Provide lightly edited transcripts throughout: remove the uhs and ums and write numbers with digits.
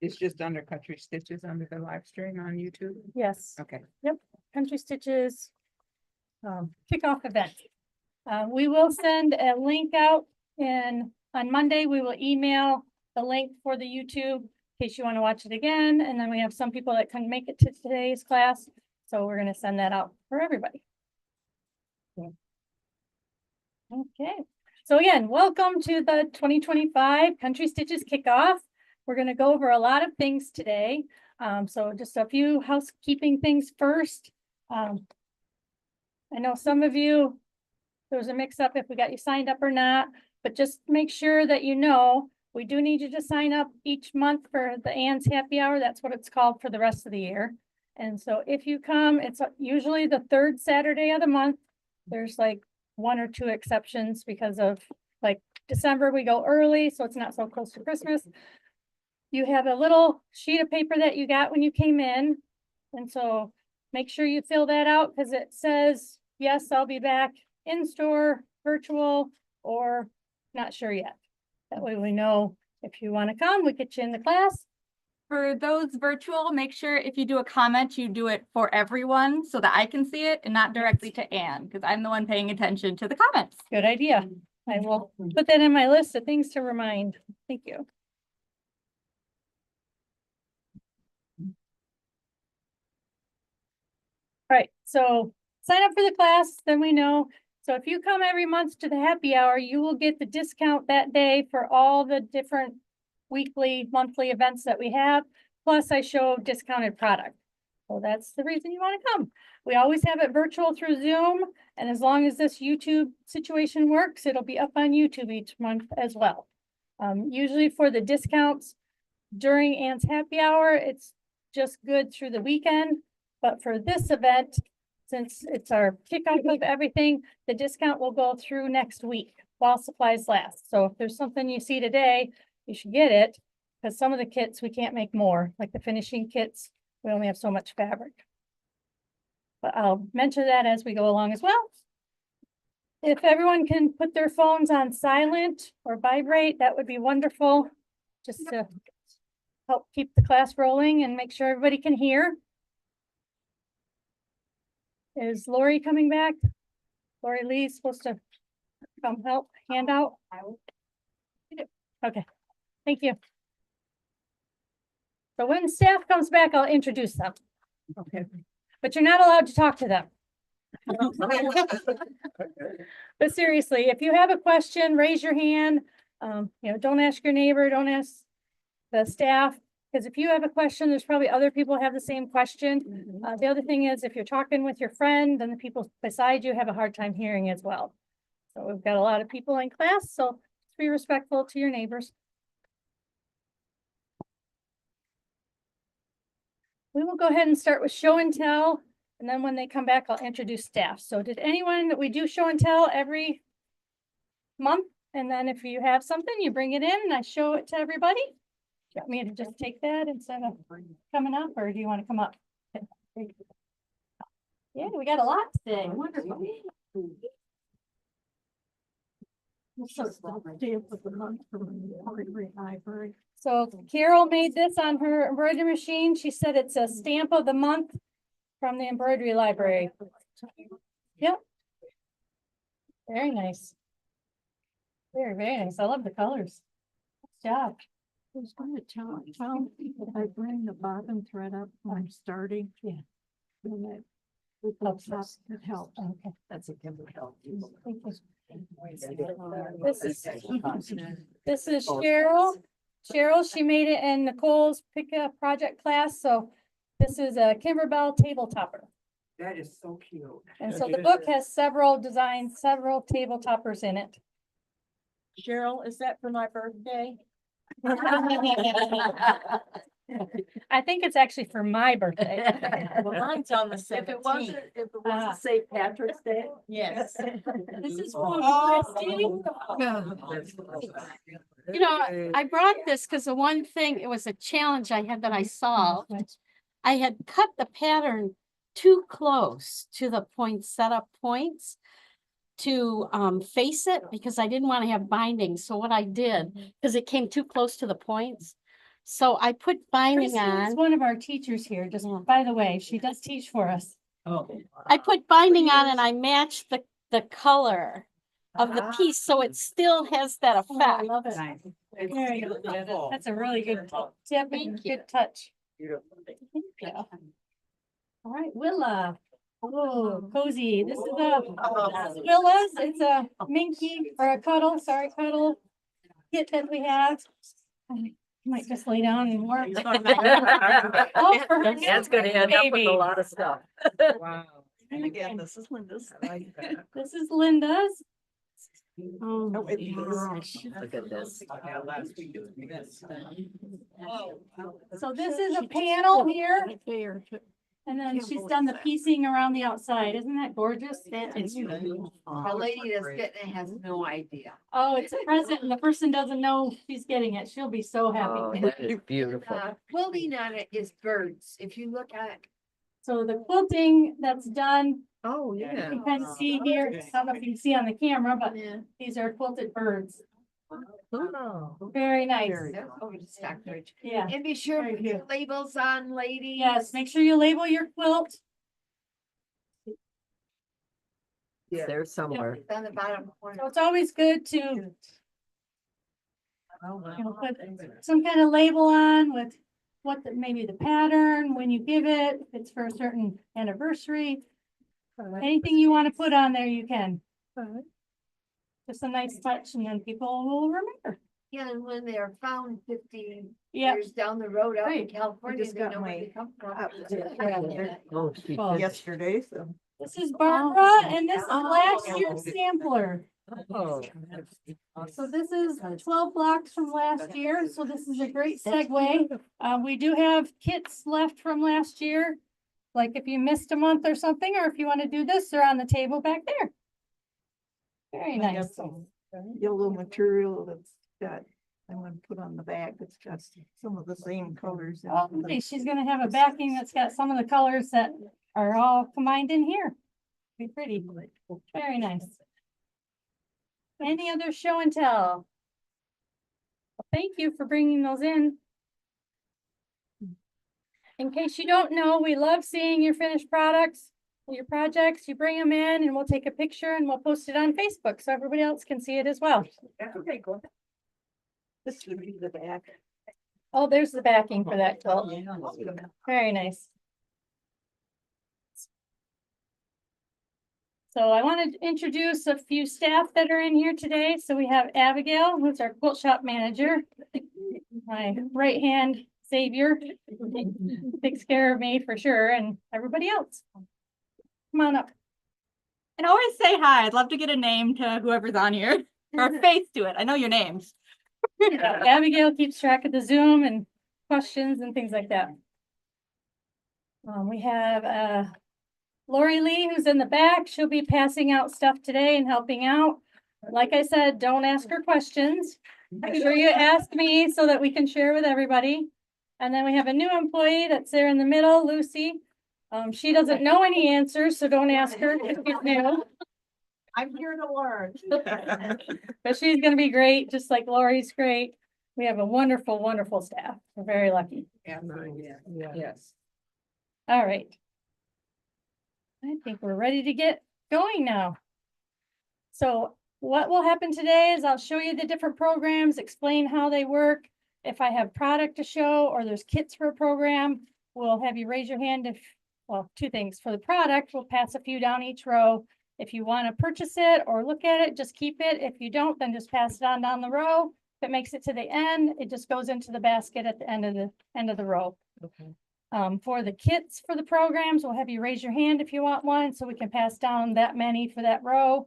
It's just under Country Stitches under the live stream on YouTube? Yes, Okay. Country Stitches kickoff event. We will send a link out and on Monday, we will email the link for the YouTube in case you want to watch it again. And then we have some people that couldn't make it to today's class. So we're going to send that out for everybody. Okay, so again, welcome to the 2025 Country Stitches kickoff. We're going to go over a lot of things today. So just a few housekeeping things first. I know some of you, there was a mix up if we got you signed up or not, but just make sure that you know, we do need you to sign up each month for the Ann's Happy Hour. That's what it's called for the rest of the year. And so if you come, it's usually the third Saturday of the month. There's like one or two exceptions because of like December, we go early, so it's not so close to Christmas. You have a little sheet of paper that you got when you came in. And so make sure you fill that out because it says, yes, I'll be back in store, virtual, or not sure yet. That way we know if you want to come, we get you in the class. For those virtual, make sure if you do a comment, you do it for everyone so that I can see it and not directly to Anne, because I'm the one paying attention to the comments. Good idea. I will put that in my list of things to remind. Thank you. All right, so sign up for the class, then we know. So if you come every month to the happy hour, you will get the discount that day for all the different weekly, monthly events that we have. Plus I show discounted product. So that's the reason you want to come. We always have it virtual through Zoom. And as long as this YouTube situation works, it'll be up on YouTube each month as well. Usually for the discounts during Ann's Happy Hour, it's just good through the weekend. But for this event, since it's our kickoff of everything, the discount will go through next week while supplies last. So if there's something you see today, you should get it because some of the kits we can't make more, like the finishing kits. We only have so much fabric. But I'll mention that as we go along as well. If everyone can put their phones on silent or vibrate, that would be wonderful. Just to help keep the class rolling and make sure everybody can hear. Is Lori coming back? Lori Lee's supposed to come help hand out. Okay, thank you. So when staff comes back, I'll introduce them. Okay. But you're not allowed to talk to them. But seriously, if you have a question, raise your hand. Don't ask your neighbor, don't ask the staff. Because if you have a question, there's probably other people who have the same question. The other thing is if you're talking with your friend, then the people beside you have a hard time hearing as well. So we've got a lot of people in class, so just be respectful to your neighbors. We will go ahead and start with show and tell. And then when they come back, I'll introduce staff. So did anyone that we do show and tell every month? And then if you have something, you bring it in and I show it to everybody. Do you want me to just take that instead of coming up, or do you want to come up? Yeah, we got a lot today. Wonderful. So Carol made this on her embroidery machine. She said it's a stamp of the month from the embroidery library. Yep. Very nice. Very, very nice. I love the colors. Good job. I was going to tell if I bring the bottom thread up when I'm starting. Yeah. Then it Helps helps. us. It helps. Okay. That's a Kimber help. Thank you. This is Cheryl. Cheryl, she made it in Nicole's pickup project class. So this is a Kimberbell table topper. That is so cute. And so the book has several designs, several table toppers in it. Cheryl, is that for my birthday? I think it's actually for my birthday. Well, mine's on the 17th. If it wasn't St. Patrick's Day. Yes. This is You know, I brought this because the one thing, it was a challenge I had that I solved. I had cut the pattern too close to the point setup points to face it because I didn't want to have binding. So what I did, because it came too close to the points, So I put binding Kristen is on, one of our teachers here, just by the way, she does teach for us. I put binding on and I matched the color of the piece, so it still has that Oh, I effect. love it. Nice. Very good. That's a really good tip and good touch. Yeah. All right, Willa. Oh, cozy. This is Willa's. It's a minky or a cuddle, cuddle kit that we have. I might just lay down and work. Oh, for her That's gonna end up with baby. a lot of stuff. Wow. And again, this is Linda's. I like that. This is Linda's. Oh, Oh, it gosh. Look at this. So this is a panel here, There. and then she's done the piecing around the outside. Isn't that gorgeous? That is beautiful. The lady that's getting it has no idea. Oh, it's a present and the person doesn't know she's getting it. She'll be so Oh, happy. that is beautiful. Quilting on it is birds. If you look at, So the quilting that's done, Oh, you yeah. can kind of see here, I don't know if you can see on the camera, but these are quilted birds. Oh. Very nice. that's over to Stockbridge. Yeah. And be sure Very to put your good. labels on, ladies. Yes, make sure you label your quilt. There somewhere. It's on the bottom So corner. it's always good to, you know, put some kind of label on with what maybe the pattern, when you give it, if it's for a certain anniversary. Anything you want to put on there, you can. Just a nice touch and then people will remember. Yeah, and when they're found 50 Yeah. years down the road out in Right. California, just they got know where my they come from. Oh, she Well, did. Yesterday, so. This is Barbara and this is last year's sampler. Oh. So this is 12 blocks from last year, so this is a great segue. We do have kits left from last year. Like if you missed a month or something, or if you want to do this, they're on the table back there. Very I got nice. some yellow material that's got, I want to put on the back, it's got some of the same colors. Oh, nice. She's gonna have a backing that's got some of the colors that are all combined in here. Be pretty. Very nice. Any other show and tell? Well, thank you for bringing those in. In case you don't know, we love seeing your finished products, your projects. You bring them in and we'll take a picture and we'll post it on Facebook so everybody else can see it as well. Okay, go. This would be the back. Oh, there's the backing for that quilt. Very nice. So I want to introduce a few staff that are in here today. So we have Abigail, who's our quilt shop manager. My right hand savior. Takes care of me for sure and everybody else. Come on up. And always say hi. I'd love to get a name to whoever's on here or a face to it. I know your names. Abigail keeps track of the Zoom and questions and things like that. We have Lori Lee, who's in the back. She'll be passing out stuff today and helping out. Like I said, don't ask her questions. Make sure you ask me so that we can share with everybody. And then we have a new employee that's there in the middle, Lucy. She doesn't know any answers, so don't ask her if you're new. I'm here to learn. But she's gonna be great, just like Lori's great. We have a wonderful, wonderful staff. We're very lucky. Yes. All right. I think we're ready to get going now. So what will happen today is I'll show you the different programs, explain how they work. If I have product to show or there's kits for a program, we'll have you raise your hand if, well, two things. For the product, we'll pass a few down each row. If you want to purchase it or look at it, just keep it. If you don't, then just pass it on down the row. If it makes it to the end, it just goes into the basket at the end of the row. Okay. For the kits for the programs, we'll have you raise your hand if you want one, so we can pass down that many for that row.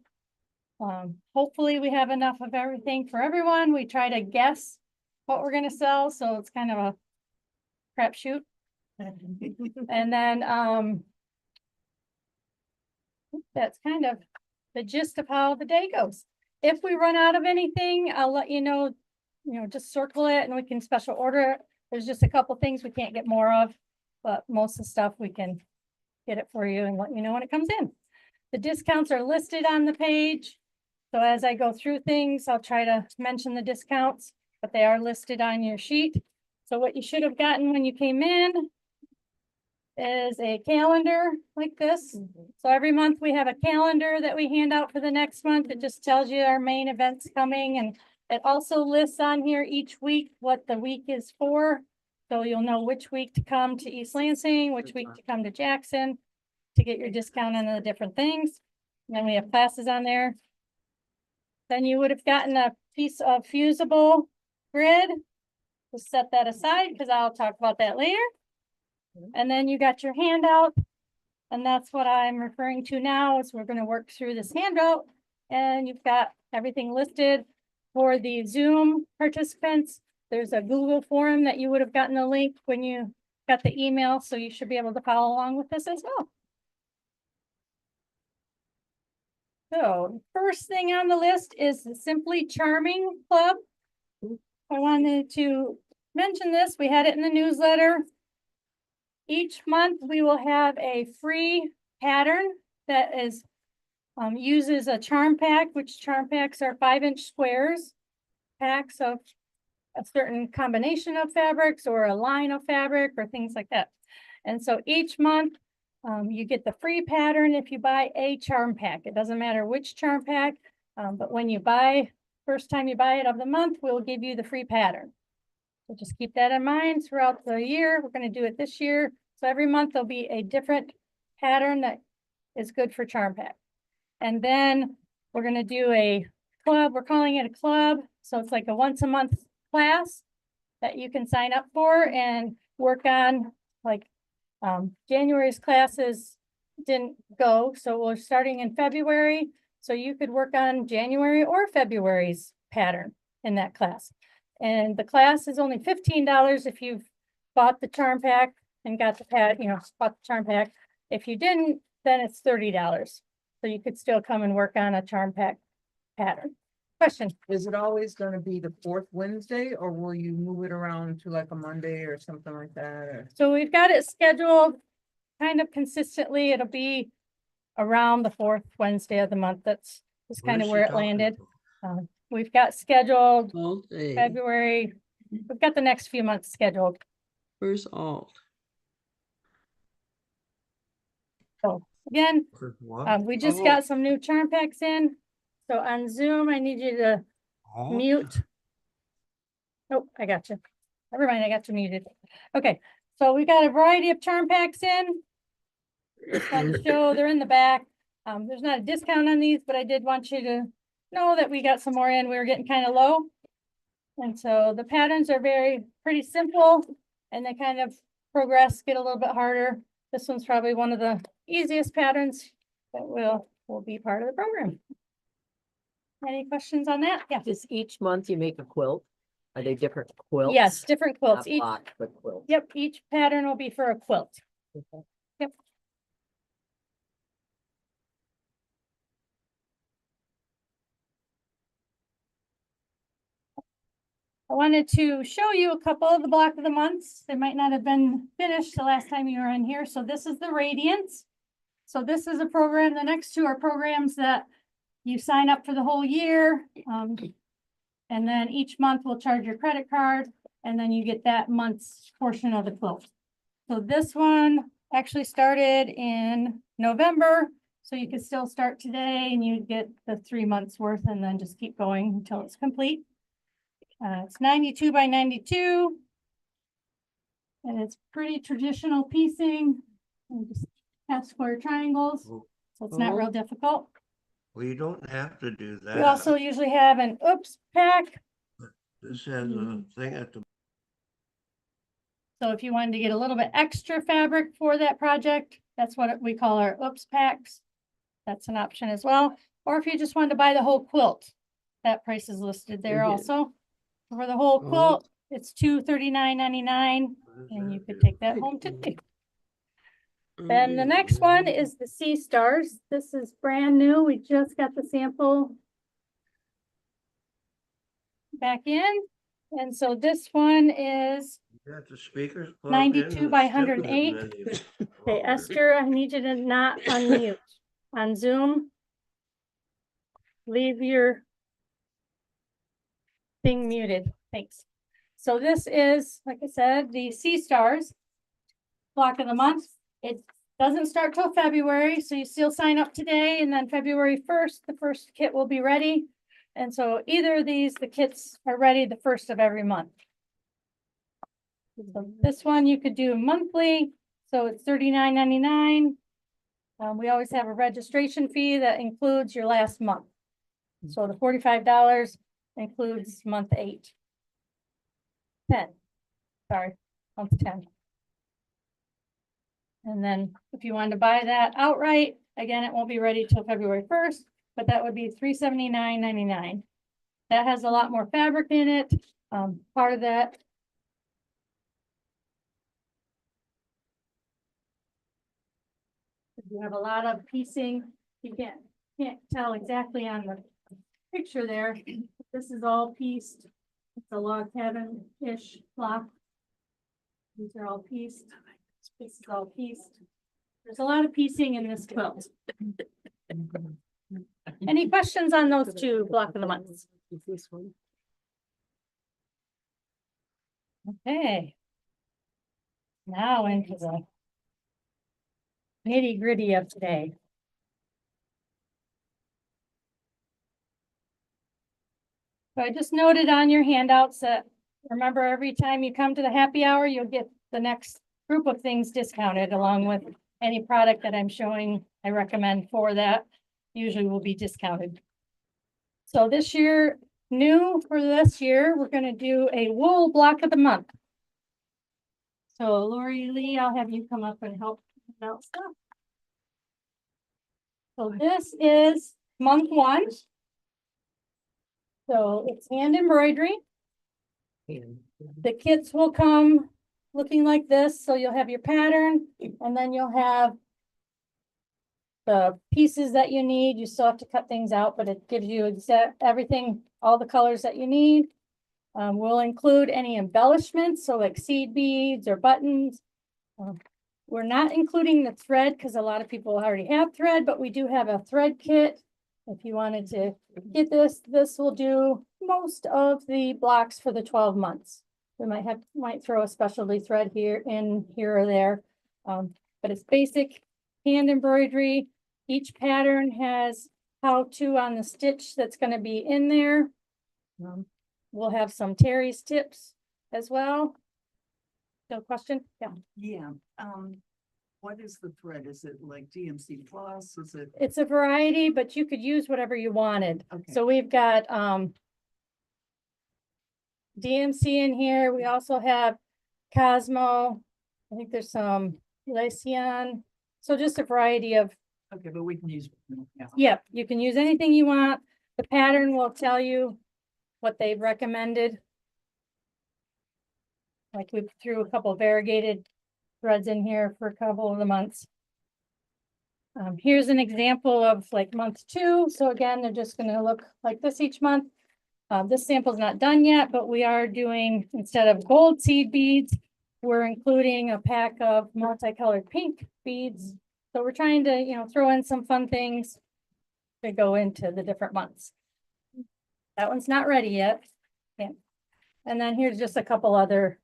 Hopefully we have enough of everything for everyone. We try to guess what we're gonna sell, so it's kind of a crapshoot. And then, that's kind of the gist of how the day goes. If we run out of anything, I'll let you know, just circle it and we can special order it. There's just a couple things we can't get more of, but most of the stuff we can get it for you and let you know when it comes in. The discounts are listed on the page. So as I go through things, I'll try to mention the discounts, but they are listed on your sheet. So what you should have gotten when you came in is a calendar like this. So every month we have a calendar that we hand out for the next month. It just tells you our main events coming, and it also lists on here each week what the week is for. So you'll know which week to come to East Lansing, which week to come to Jackson to get your discount on the different things. And then we have classes on there. Then you would have gotten a piece of fusible grid. We'll set that aside because I'll talk about that later. And then you got your handout. And that's what I'm referring to now is we're going to work through this handout. And you've got everything listed for the Zoom participants. There's a Google form that you would have gotten the link when you got the email. So you should be able to follow along with this as well. So first thing on the list is the Simply Charming Club. I wanted to mention this. We had it in the newsletter. Each month we will have a free pattern that is uses a charm pack, which charm packs are 5-inch squares, packs of a certain combination of fabrics or a line of fabric or things like that. And so each month you get the free pattern if you buy a charm pack. It doesn't matter which charm pack, but when you buy, first time you buy it of the month, we'll give you the free pattern. So just keep that in mind throughout the year. We're going to do it this year. So every month there'll be a different pattern that is good for charm pack. And then we're going to do a club. We're calling it a club. So it's like a once a month class that you can sign up for and work on. Like January's classes didn't go. So we're starting in February. So you could work on January or February's pattern in that class. And the class is only $15 if you've bought the charm pack and got the pad, bought the charm pack. If you didn't, then it's $30. So you could still come and work on a charm pack pattern. Question? Is it always gonna be the fourth Wednesday, or will you move it around to like a Monday or something like that? Or So we've got it scheduled kind of consistently. It'll be around the fourth Wednesday of the month. That's kind of where it landed. We've got scheduled February. We've got the next few months scheduled. Where's alt? So again, we just Oh. got some new charm packs in. So on Zoom, I need you to mute. Oh, I got you. Never mind, I got you muted. Okay, so we got a variety of charm packs in. Just want to show they're in the back. There's not a discount on these, but I did want you to know that we got some more in. We were getting kind of low. And so the patterns are pretty simple, and they kind of progress, get a little bit harder. This one's probably one of the easiest patterns that will be part of the program. Any questions on that? Yeah. Just each month you make a quilt? Are they different quilts? Yes, different quilts. Not Each, block, but quilt. yep, each pattern will be for a quilt. Okay. Yep. I wanted to show you a couple of the block of the months. They might not have been finished the last time you were in here. So this is the Radiance. So this is a program. The next two are programs that you sign up for the whole year. And then each month we'll charge your credit card, and then you get that month's portion of the quilt. So this one actually started in November. So you could still start today and you get the 3 months worth and then just keep going until it's complete. It's 92 by 92. And it's pretty traditional piecing. And just half square triangles. So it's not real difficult. Well, you don't have to do that. We also usually have an oops pack. This has a thing at the. So if you wanted to get a little bit extra fabric for that project, that's what we call our oops packs. That's an option as well. Or if you just wanted to buy the whole quilt, that price is listed there also. For the whole quilt, it's $239.99, and you could take that home today. Then the next one is the Sea Stars. This is brand new. We just got the sample back in. And so this one is Got the speakers. 92 by 108. Okay, Esther, I need you to not unmute on Zoom. Leave your thing muted. Thanks. So this is, like I said, the Sea Stars block of the month. It doesn't start till February, so you still sign up today, and then February 1st, the first kit will be ready. And so either of these, the kits are ready the first of every month. So this one you could do monthly, so it's $39.99. We always have a registration fee that includes your last month. So the $45 includes month 8. 10, sorry, month 10. And then if you wanted to buy that outright, again, it won't be ready till February 1st, but that would be $379.99. That has a lot more fabric in it. Part of that. You have a lot of piecing. You can't tell exactly on the picture there. This is all pieced. It's a log cabin-ish block. These are all pieced. This is all pieced. There's a lot of piecing in this quilt. Any questions on those two block of the months? This one. Okay. Now into the nitty gritty of today. So I just noted on your handouts that, remember, every time you come to the happy hour, you'll get the next group of things discounted along with any product that I'm showing. I recommend for that usually will be discounted. So this year, new for this year, we're going to do a wool block of the month. So Lori Lee, I'll have you come up and help out stuff. So this is month 1. So it's hand embroidery. The kits will come looking like this. So you'll have your pattern and then you'll have the pieces that you need. You still have to cut things out, but it gives you everything, all the colors that you need. We'll include any embellishments, so like seed beads or buttons. We're not including the thread because a lot of people already have thread, but we do have a thread kit. If you wanted to get this, this will do most of the blocks for the 12 months. We might throw a specialty thread here or there, but it's basic hand embroidery. Each pattern has how-to on the stitch that's going to be in there. We'll have some Terry's tips as well. No question? Yeah. Yeah, what is the thread? Is it like DMC plus? Is it? It's a variety, but you could use whatever you wanted. Okay. So we've got DMC in here. We also have Cosmo. I think there's some Lycian. So just a variety of, Okay, but we can use. yeah, you can use anything you want. The pattern will tell you what they've recommended. Like we threw a couple of variegated threads in here for a couple of the months. Here's an example of like month 2. So again, they're just going to look like this each month. This sample is not done yet, but we are doing, instead of gold seed beads, we're including a pack of multicolored pink beads. So we're trying to, throw in some fun things to go into the different months. That one's not ready yet. Yeah. And then here's just a couple other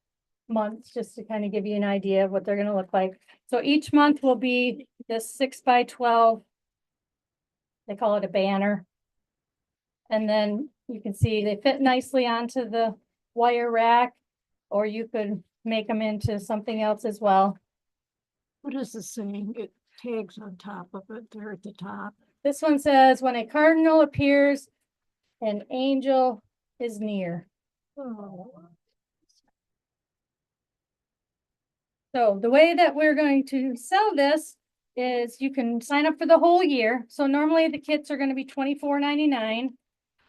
months just to kind of give you an idea of what they're going to look like. So each month will be this 6x12. They call it a banner. And then you can see they fit nicely onto the wire rack, or you could make them into something else as well. What is the saying? It tags on top of it, there at the top. This one says, when a cardinal appears, an angel is near. Oh. So the way that we're going to sell this is you can sign up for the whole year. So normally the kits are going to be $24.99.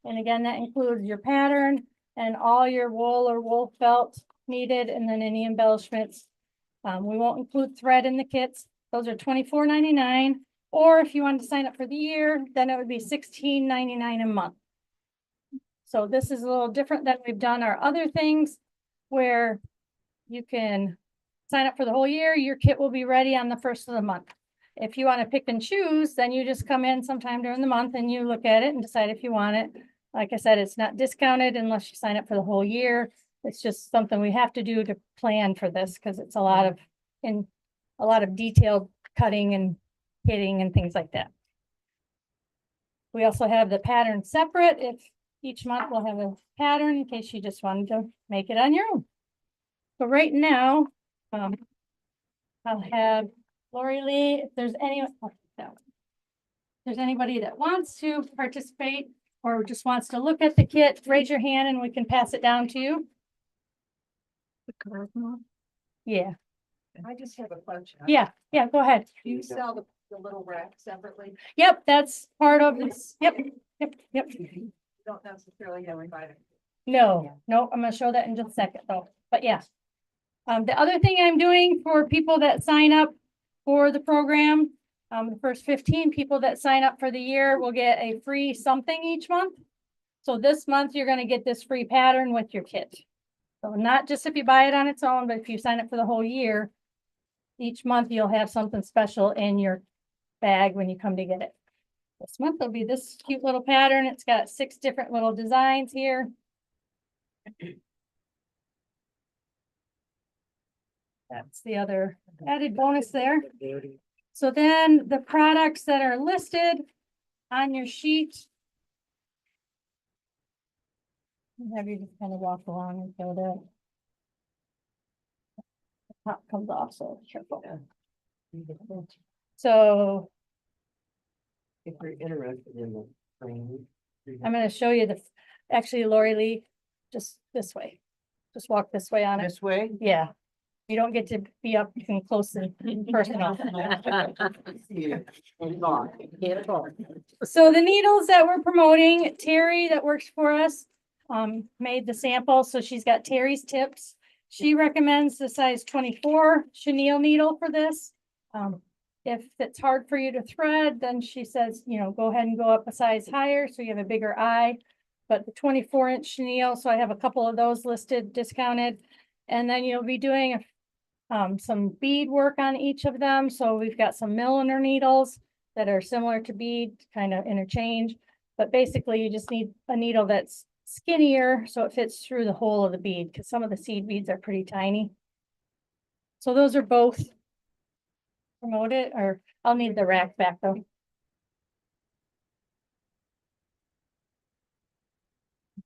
And again, that includes your pattern and all your wool or wool felt needed, and then any embellishments. We won't include thread in the kits. Those are $24.99. Or if you wanted to sign up for the year, then it would be $16.99 a month. So this is a little different than we've done our other things where you can sign up for the whole year. Your kit will be ready on the 1st of the month. If you want to pick and choose, then you just come in sometime during the month and you look at it and decide if you want it. Like I said, it's not discounted unless you sign up for the whole year. It's just something we have to do to plan for this, because it's a lot of detailed cutting and hitting and things like that. We also have the pattern separate. If each month we'll have a pattern in case you just wanted to make it on your own. So right now, I'll have Lori Lee, if there's anybody that wants to participate or just wants to look at the kit, raise your hand and we can pass it down to you. The cardinal. Yeah, I just have a question. yeah, go ahead. Do you sell the little rack separately? Yep, that's part of this. Yep. You don't necessarily have invited. No, I'm gonna show that in just a second though, but yeah. The other thing I'm doing for people that sign up for the program, the first 15 people that sign up for the year will get a free something each month. So this month, you're gonna get this free pattern with your kit. So not just if you buy it on its own, but if you sign up for the whole year, each month you'll have something special in your bag when you come to get it. This month will be this cute little pattern. It's got 6 different little designs here. That's the other added bonus there. So then the products that are listed on your sheet. I'll have you just kind of walk along and go there. The top comes off, so careful. So If you're interested in the training. I'm gonna show you actually, Lori Lee, just this way. Just walk this way on it. This way? Yeah. You don't get to be up and close and personal. So the needles that we're promoting, Terry that works for us, made the sample. So she's got Terry's tips. She recommends the size 24 chenille needle for this. If it's hard for you to thread, then she says, go ahead and go up a size higher so you have a bigger eye. But the 24-inch chenille, so I have a couple of those listed, discounted. And then you'll be doing some bead work on each of them. So we've got some milliner needles that are similar to bead, kind of interchange. But basically you just need a needle that's skinnier so it fits through the hole of the bead, because some of the seed beads are pretty tiny. So those are both promoted, or I'll need the rack back though.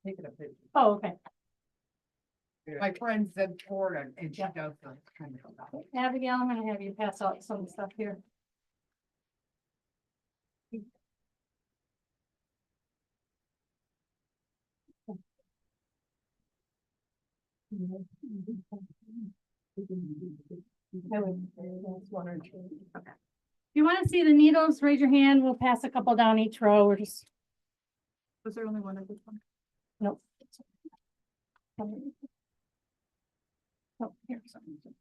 Taking a picture. Oh, okay. My friend said Florida and she does the kind of. Abigail, I'm gonna have you pass out some stuff here. If you want to see the needles, raise your hand. We'll pass a couple down each row. We're just. Was there only one of this one? Nope. Oh, here.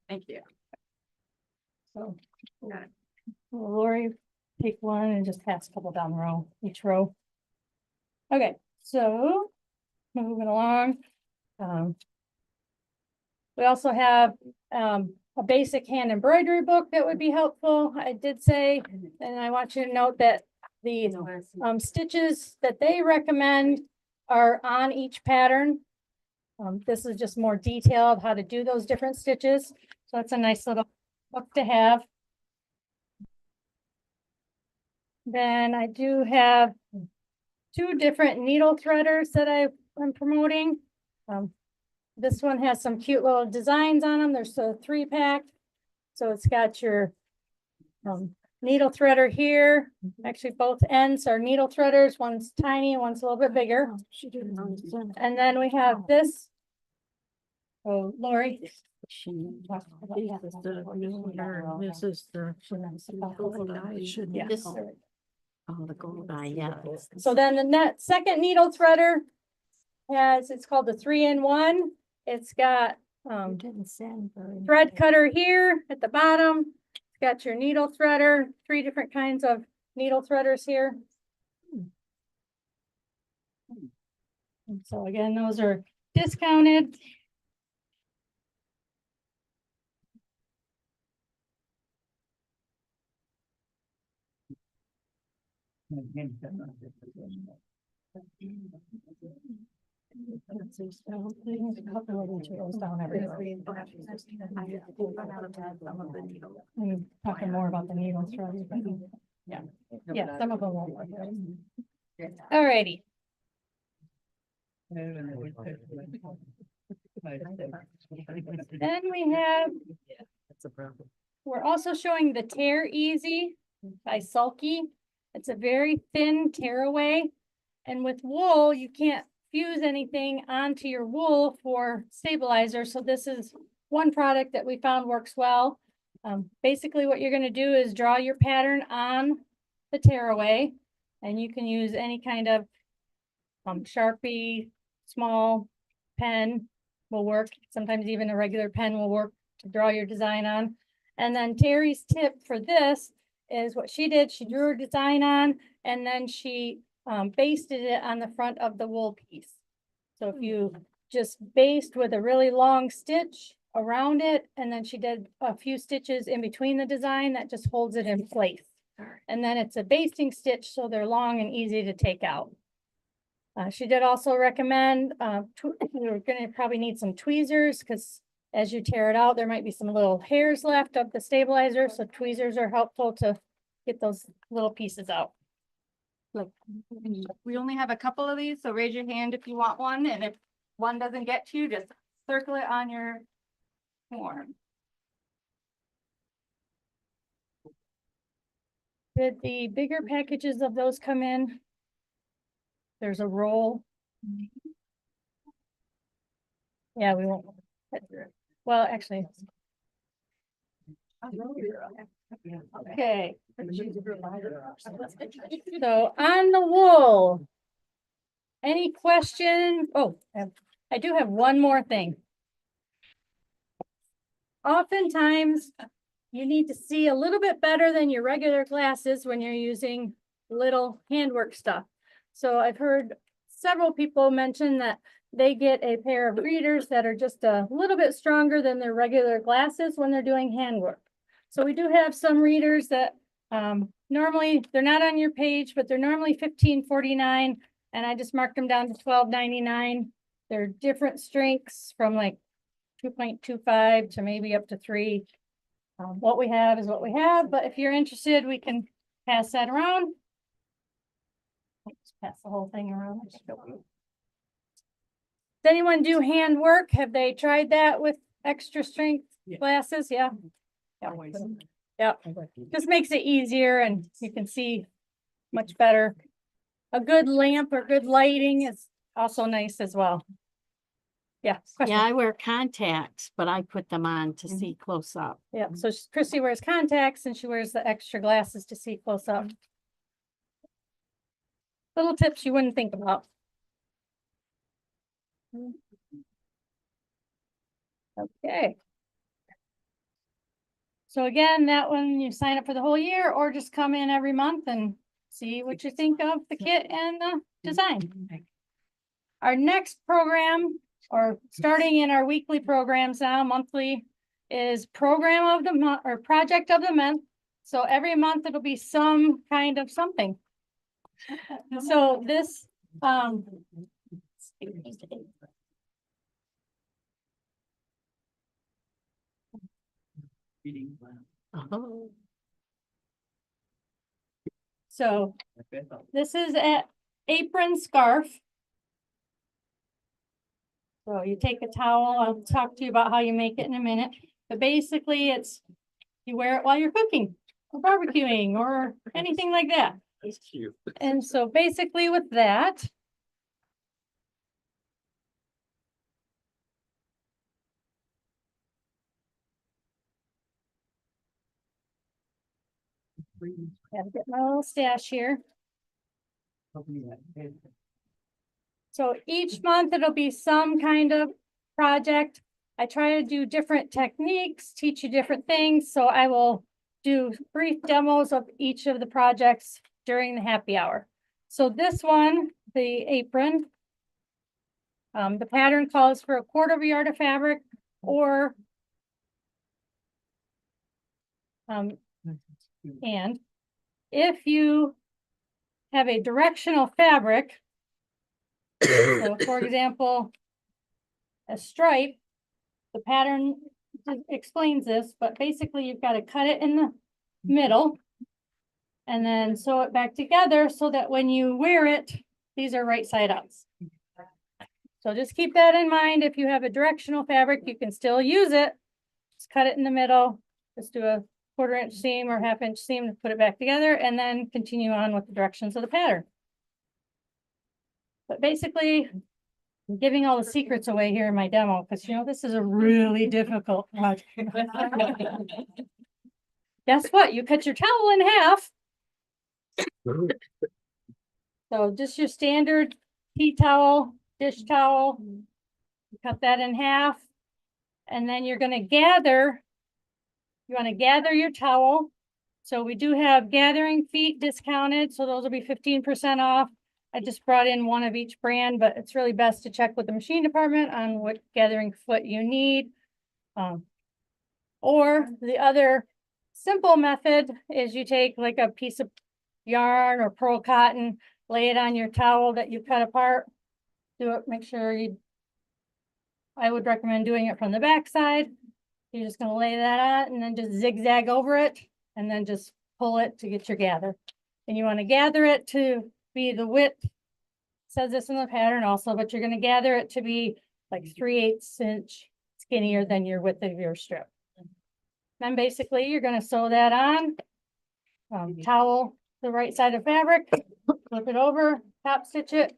Thank you. So. Lori, take one and just pass a couple down the row, each row. Okay, so moving along. We also have a basic hand embroidery book that would be helpful. I did say, and I want you to note that the stitches that they recommend are on each pattern. This is just more detailed how to do those different stitches. So that's a nice little book to have. Then I do have 2 different needle threaders that I'm promoting. This one has some cute little designs on them. There's a 3-pack. So it's got your needle threader here. Actually, both ends are needle threaders. One's tiny and one's a little bit bigger. And then we have this. Oh, Lori. This is the gold eye, shouldn't it? Yes. Oh, the gold eye, yeah. So then the second needle threader it's called the 3-in-1. It's got thread cutter here at the bottom. It's got your needle threader, 3 different kinds of needle threaders here. And so again, those are discounted. Talking more about the needles. Yeah, yeah, some of them won't work. Alrighty. Then we have, That's a problem. we're also showing the Tear Easy by Sulky. It's a very thin tearaway. And with wool, you can't fuse anything onto your wool for stabilizer. So this is one product that we found works well. Basically what you're gonna do is draw your pattern on the tearaway. And you can use any kind of Sharpie, small pen will work. Sometimes even a regular pen will work to draw your design on. And then Terry's tip for this is what she did. She drew her design on and then she basted it on the front of the wool piece. So if you just baste with a really long stitch around it, and then she did a few stitches in between the design that just holds it in place. And then it's a basting stitch, so they're long and easy to take out. She did also recommend, you're gonna probably need some tweezers because as you tear it out, there might be some little hairs left of the stabilizer. So tweezers are helpful to get those little pieces out. Look, we only have a couple of these, so raise your hand if you want one, and if one doesn't get to you, just circle it on your form. Did the bigger packages of those come in? There's a roll. Yeah, we won't. Well, actually. Okay. So on the wool. Any question? Oh, I do have one more thing. Oftentimes, you need to see a little bit better than your regular glasses when you're using little handwork stuff. So I've heard several people mention that they get a pair of readers that are just a little bit stronger than their regular glasses when they're doing handwork. So we do have some readers that normally they're not on your page, but they're normally $15.49, and I just marked them down to $12.99. They're different strengths from like 2.25 to maybe up to 3. What we have is what we have, but if you're interested, we can pass that around. Let's pass the whole thing around. Does anyone do handwork? Have they tried that with extra strength glasses? Yeah. Yeah. Just makes it easier and you can see much better. A good lamp or good lighting is also nice as well. Yeah. Question. Yeah, I wear contacts, but I put them on to see close up. Yeah. So Chrissy wears contacts and she wears the extra glasses to see close up. Little tips you wouldn't think about. Okay. So again, that one you sign up for the whole year or just come in every month and see what you think of the kit and the design. Our next program, or starting in our weekly programs now, monthly, is program of the month or project of the month. So every month it'll be some kind of something. So this, Oh, so this is an apron scarf. So you take a towel, I'll talk to you about how you make it in a minute, but basically it's, you wear it while you're cooking or barbecuing or anything like that. That's cute. And so basically with that, gotta get my little stash here. So each month it'll be some kind of project. I try to do different techniques, teach you different things. So I will do brief demos of each of the projects during the happy hour. So this one, the apron, the pattern calls for 1/4 yard of fabric or and if you have a directional fabric, So for example, a stripe, the pattern explains this, but basically you've got to cut it in the middle and then sew it back together so that when you wear it, these are right side ups. So just keep that in mind. If you have a directional fabric, you can still use it. Just cut it in the middle, just do a 1/4 inch seam or 1/2 inch seam to put it back together and then continue on with the directions of the pattern. But basically, I'm giving all the secrets away here in my demo, because you know, this is a really difficult project. Guess what? You cut your towel in half. So just your standard tea towel, dish towel. You cut that in half. And then you're gonna gather. You want to gather your towel. So we do have gathering feet discounted, so those will be 15% off. I just brought in one of each brand, but it's really best to check with the machine department on what gathering foot you need. Or the other simple method is you take like a piece of yarn or pearl cotton, lay it on your towel that you cut apart. Do it, make sure I would recommend doing it from the back side. You're just gonna lay that on and then just zigzag over it and then just pull it to get your gather. And you want to gather it to be the width. Says this in the pattern also, but you're gonna gather it to be like 3/8 inch skinnier than your width of your strip. Then basically you're gonna sew that on. Towel the right side of fabric, flip it over, top stitch it,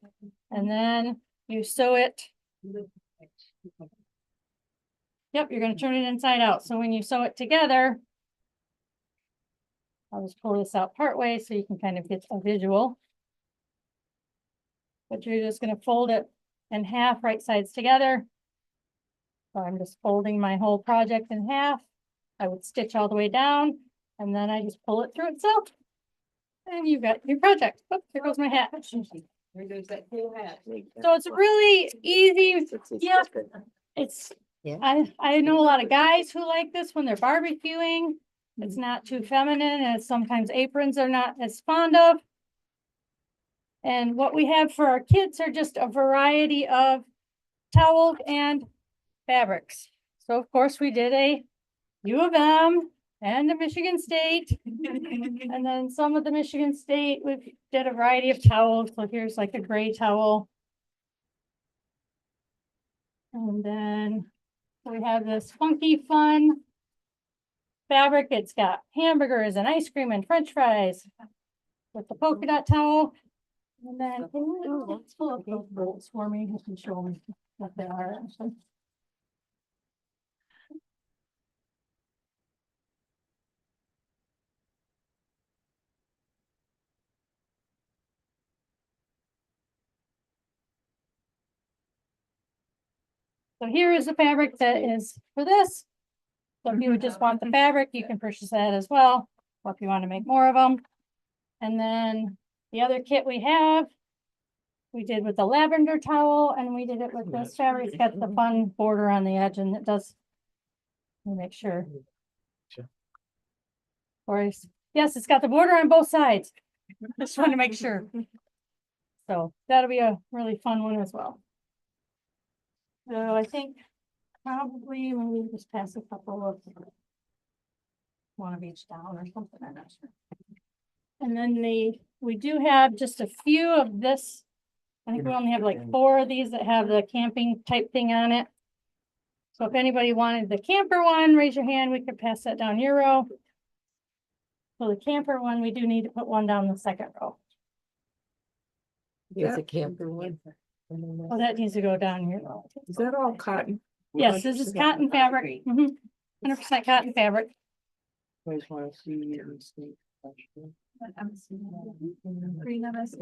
and then you sew it. Yep, you're gonna turn it inside out. So when you sew it together, I'll just pull this out part way so you can kind of get a visual. But you're just gonna fold it in half, right sides together. So I'm just folding my whole project in half. I would stitch all the way down and then I just pull it through itself. And you've got your project. Oh, there goes my hat. There goes that cool hat. So it's really easy. Yeah, it's, Yeah. I know a lot of guys who like this when they're barbecuing. It's not too feminine and sometimes aprons are not as fond of. And what we have for our kids are just a variety of towels and fabrics. So of course we did a U of M and a Michigan State. And then some of the Michigan State, we did a variety of towels. So here's like a gray towel. And then we have this funky fun fabric. It's got hamburgers and ice cream and French fries with the polka dot towel. And then let's pull up those bolts for me. You can show me what they are. Actually. So here is the fabric that is for this. So if you would just want the fabric, you can purchase that as well, or if you want to make more of them. And then the other kit we have, we did with the lavender towel and we did it with this fabric. It's got the fun border on the edge and it does. Let me make sure. Or yes, it's got the border on both sides. Just want to make sure. So that'll be a really fun one as well. So I think probably maybe just pass a couple of one of each down or something. I'm not sure. And then we do have just a few of this. I think we only have like 4 of these that have the camping type thing on it. So if anybody wanted the camper one, raise your hand. We could pass that down your row. So the camper one, we do need to put one down the second row. It's a camper one. Oh, that needs to go down here. Is that all cotton? Yes, this is cotton fabric. 100% cotton fabric. Always want to see your Green of us.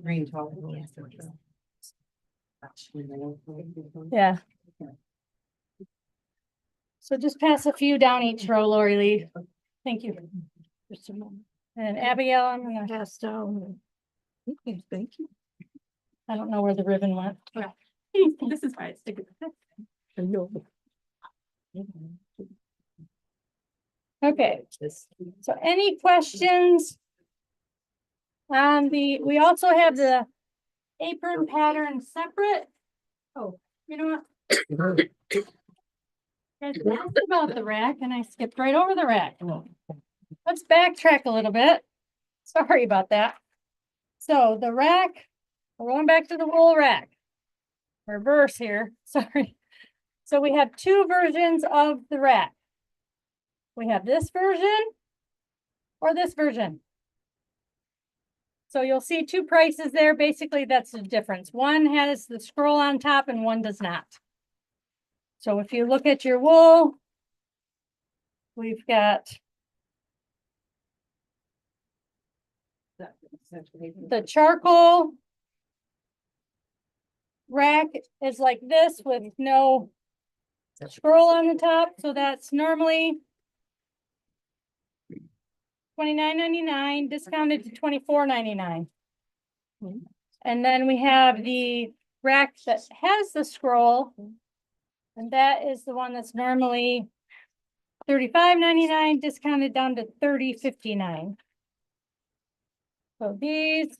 green top. Yeah. So just pass a few down each row, Lori Lee. Thank you. Just a moment. And Abigail, I'm gonna pass down. Okay, thank you. I don't know where the ribbon went. This is why I stick with it. I know. Okay, so any questions? We also have the apron pattern separate. Oh, you know what? Guys asked about the rack and I skipped right over the rack. Let's backtrack a little bit. Sorry about that. So the rack, we're going back to the wool rack. Reverse here, sorry. So we have two versions of the rack. We have this version or this version. So you'll see two prices there. Basically, that's the difference. One has the scroll on top and one does not. So if you look at your wool, we've got the charcoal rack is like this with no scroll on the top. So that's normally $29.99, discounted to $24.99. And then we have the rack that has the scroll. And that is the one that's normally $35.99, discounted down to $30.59. So these,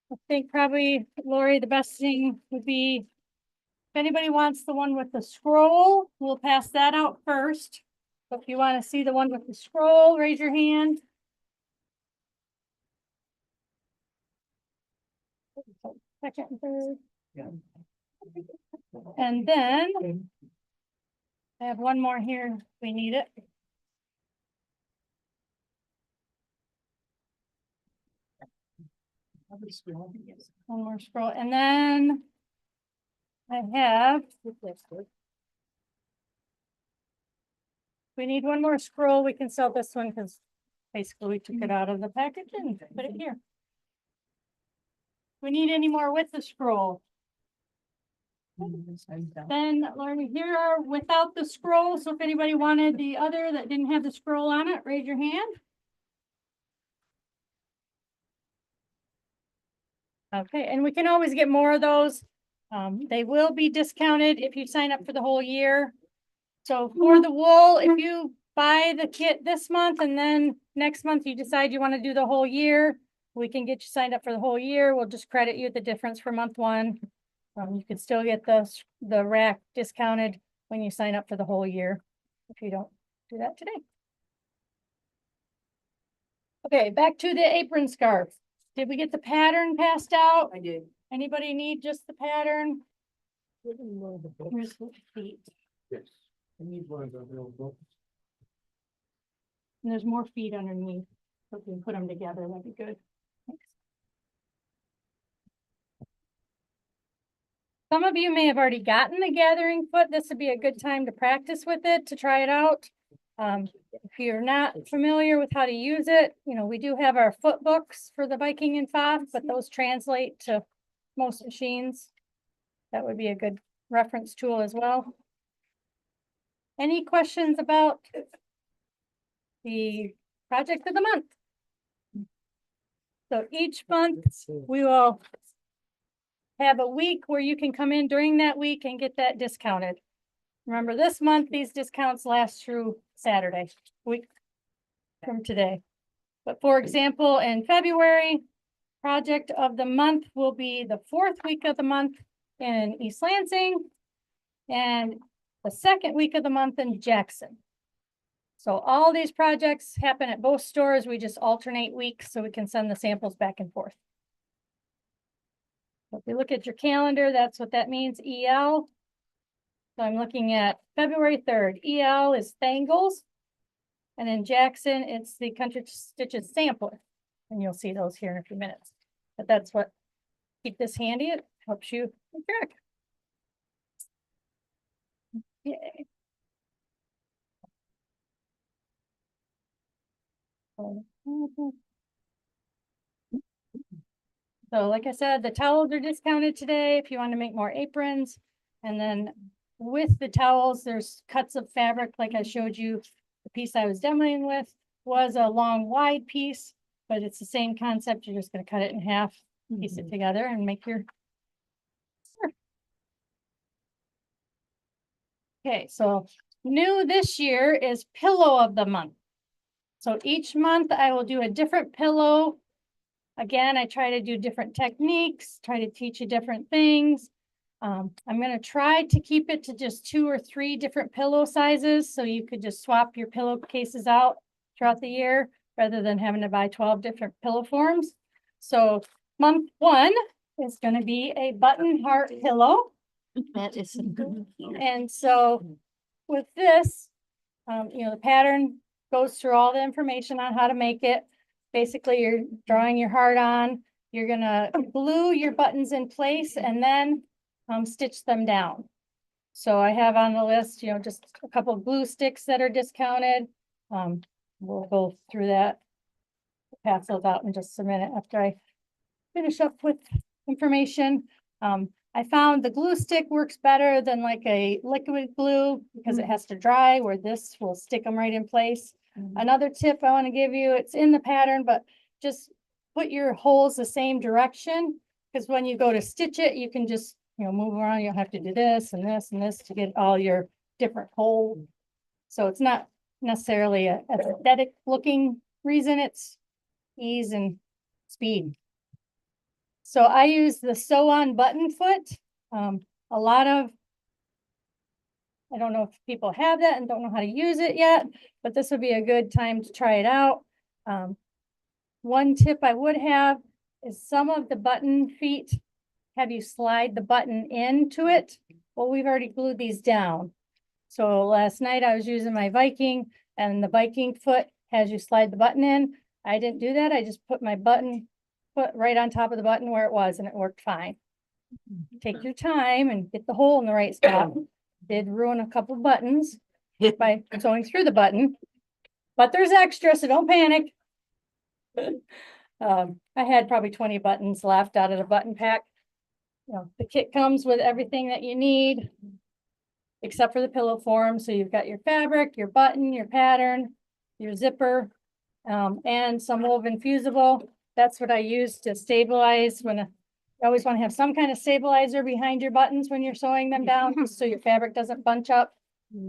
I think probably, Lori, the best thing would be, if anybody wants the one with the scroll, we'll pass that out first. So if you want to see the one with the scroll, raise your hand. Second and third. And then I have one more here. We need it. One more scroll, and then I have. We need one more scroll. We can sell this one because basically we took it out of the package and put it here. We need any more with the scroll. Then Lauren, here are without the scroll. So if anybody wanted the other that didn't have the scroll on it, raise your hand. Okay, and we can always get more of those. They will be discounted if you sign up for the whole year. So for the wool, if you buy the kit this month and then next month you decide you want to do the whole year, we can get you signed up for the whole year. We'll just credit you the difference for month one. You can still get the rack discounted when you sign up for the whole year if you don't do that today. Okay, back to the apron scarf. Did we get the pattern passed out? I did. Anybody need just the pattern? Here's the feet. Yes. I need one of those little books. And there's more feet underneath. So if we can put them together, that'd be good. Thanks. Some of you may have already gotten the gathering foot. This would be a good time to practice with it, to try it out. If you're not familiar with how to use it, you know, we do have our foot books for the Viking and FOB, but those translate to most machines. That would be a good reference tool as well. Any questions about the project of the month? So each month we will have a week where you can come in during that week and get that discounted. Remember, this month, these discounts last through Saturday, week from today. But for example, in February, project of the month will be the 4th week of the month in East Lansing and the 2nd week of the month in Jackson. So all these projects happen at both stores. We just alternate weeks so we can send the samples back and forth. So if you look at your calendar, that's what that means, EL. So I'm looking at February 3rd. EL is Thangles. And in Jackson, it's the Country Stitches sampler. And you'll see those here in a few minutes. But that's what, keep this handy. It helps you track. Yay. So like I said, the towels are discounted today if you want to make more aprons. And then with the towels, there's cuts of fabric, like I showed you. The piece I was demoing with was a long wide piece, but it's the same concept. You're just going to cut it in half, piece it together and make your. Okay, so new this year is pillow of the month. So each month I will do a different pillow Again, I try to do different techniques, try to teach you different things. I'm gonna try to keep it to just 2 or 3 different pillow sizes, so you could just swap your pillowcases out throughout the year, rather than having to buy 12 different pillow forms. So month 1 is gonna be a button heart pillow. That is. And so with this, the pattern goes through all the information on how to make it. Basically, you're drawing your heart on, you're gonna glue your buttons in place and then stitch them down. So I have on the list, just a couple of glue sticks that are discounted. We'll go through that. Pass those out in just a minute after I finish up with information. I found the glue stick works better than like a liquid glue because it has to dry, where this will stick them right in place. Another tip I want to give you, it's in the pattern, but just put your holes the same direction, because when you go to stitch it, you can just, move around. You don't have to do this and this and this to get all your different holes. So it's not necessarily a aesthetic looking reason, it's ease and speed. So I use the sew on button foot. A lot of, I don't know if people have that and don't know how to use it yet, but this would be a good time to try it out. One tip I would have is some of the button feet have you slide the button into it. Well, we've already glued these down. So last night I was using my Viking, and the Viking foot has you slide the button in. I didn't do that. I just put my button foot right on top of the button where it was, and it worked fine. Take your time and get the hole in the right spot. Did ruin a couple buttons by sewing through the button, but there's extra, so don't panic. I had probably 20 buttons left out of the button pack. The kit comes with everything that you need, except for the pillow form. So you've got your fabric, your button, your pattern, your zipper, and some woven fusible. That's what I use to stabilize when you always want to have some kind of stabilizer behind your buttons when you're sewing them down, so your fabric doesn't bunch up.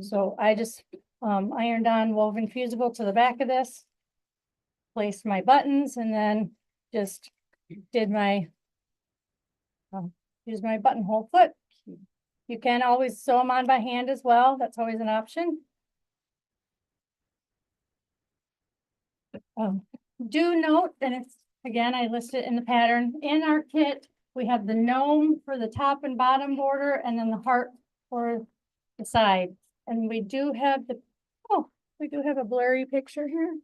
So I just ironed on woven fusible to the back of this, placed my buttons, and then just did my use my buttonhole foot. You can always sew them on by hand as well. That's always an option. Do note that it's, again, I listed in the pattern, in our kit, we have the gnome for the top and bottom border, and then the heart for the side. And we do have we do have a blurry picture here.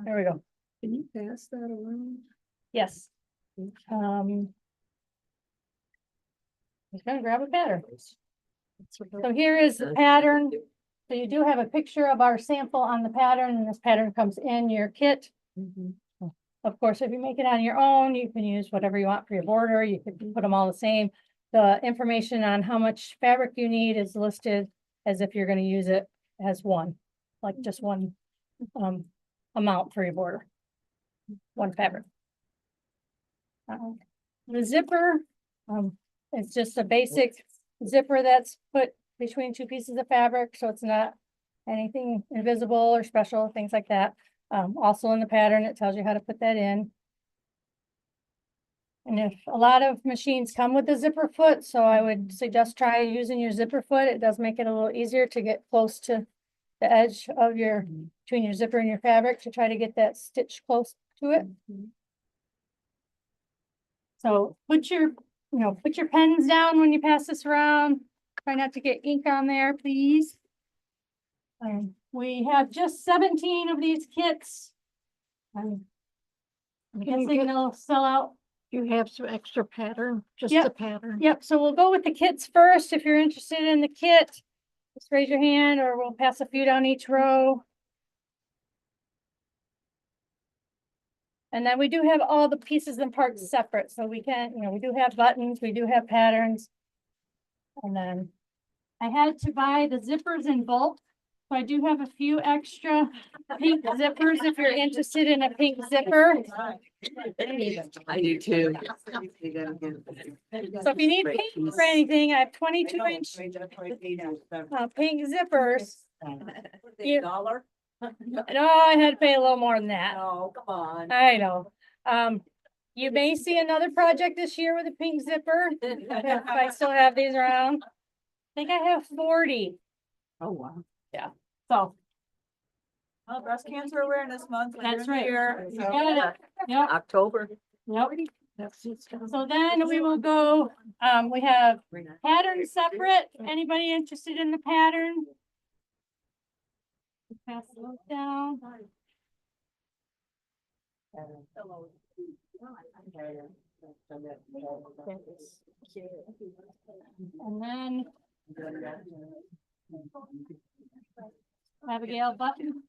There we go. Can you pass that around? Yes. Just gonna grab a pattern. So here is the pattern. So you do have a picture of our sample on the pattern, and this pattern comes in your kit. Of course, if you make it on your own, you can use whatever you want for your border. You can put them all the same. The information on how much fabric you need is listed as if you're going to use it as one, like just one amount for your border, one fabric. The zipper, it's just a basic zipper that's put between 2 pieces of fabric, so it's not anything invisible or special, things like that. Also in the pattern, it tells you how to put that in. And if a lot of machines come with the zipper foot, so I would suggest try using your zipper foot. It does make it a little easier to get close to the edge of between your zipper and your fabric to try to get that stitch close to it. So put your pens down when you pass this around. Try not to get ink on there, please. We have just 17 of these kits. I'm guessing they'll sell out. You have some extra pattern, just Yep. the pattern. Yep, so we'll go with the kits first. If you're interested in the kit, just raise your hand or we'll pass a few down each row. And then we do have all the pieces and parts separate, so we can, we do have buttons, we do have patterns. And then I had to buy the zippers in bulk, so I do have a few extra pink zippers if you're interested in a pink zipper. I do too. So if you need pink for anything, I have 22-inch pink zippers. No, I had to pay a little more than that. Oh, come on. I know. You may see another project this year with a pink zipper. If I still have these around. I think I have 40. Oh, wow. So Oh, breast cancer awareness month. that's right. Here. You got it. Yep, October. yep. So then we will go, we have pattern separate. Anybody interested in the pattern? Pass those down. And then Abigail Button.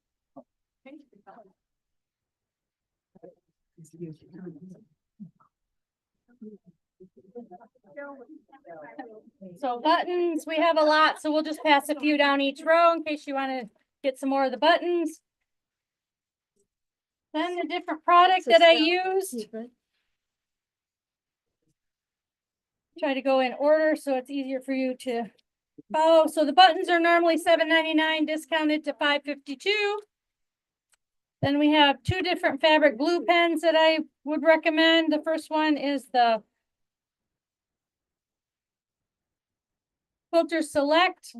So buttons, we have a lot, so we'll just pass a few down each row in case you want to get some more of the buttons. Then the different product that I used. Try to go in order so it's easier for you to follow. So the buttons are normally $7.99, discounted to $5.52. Then we have two different fabric glue pens that I would recommend. The first one is the Quilter Select.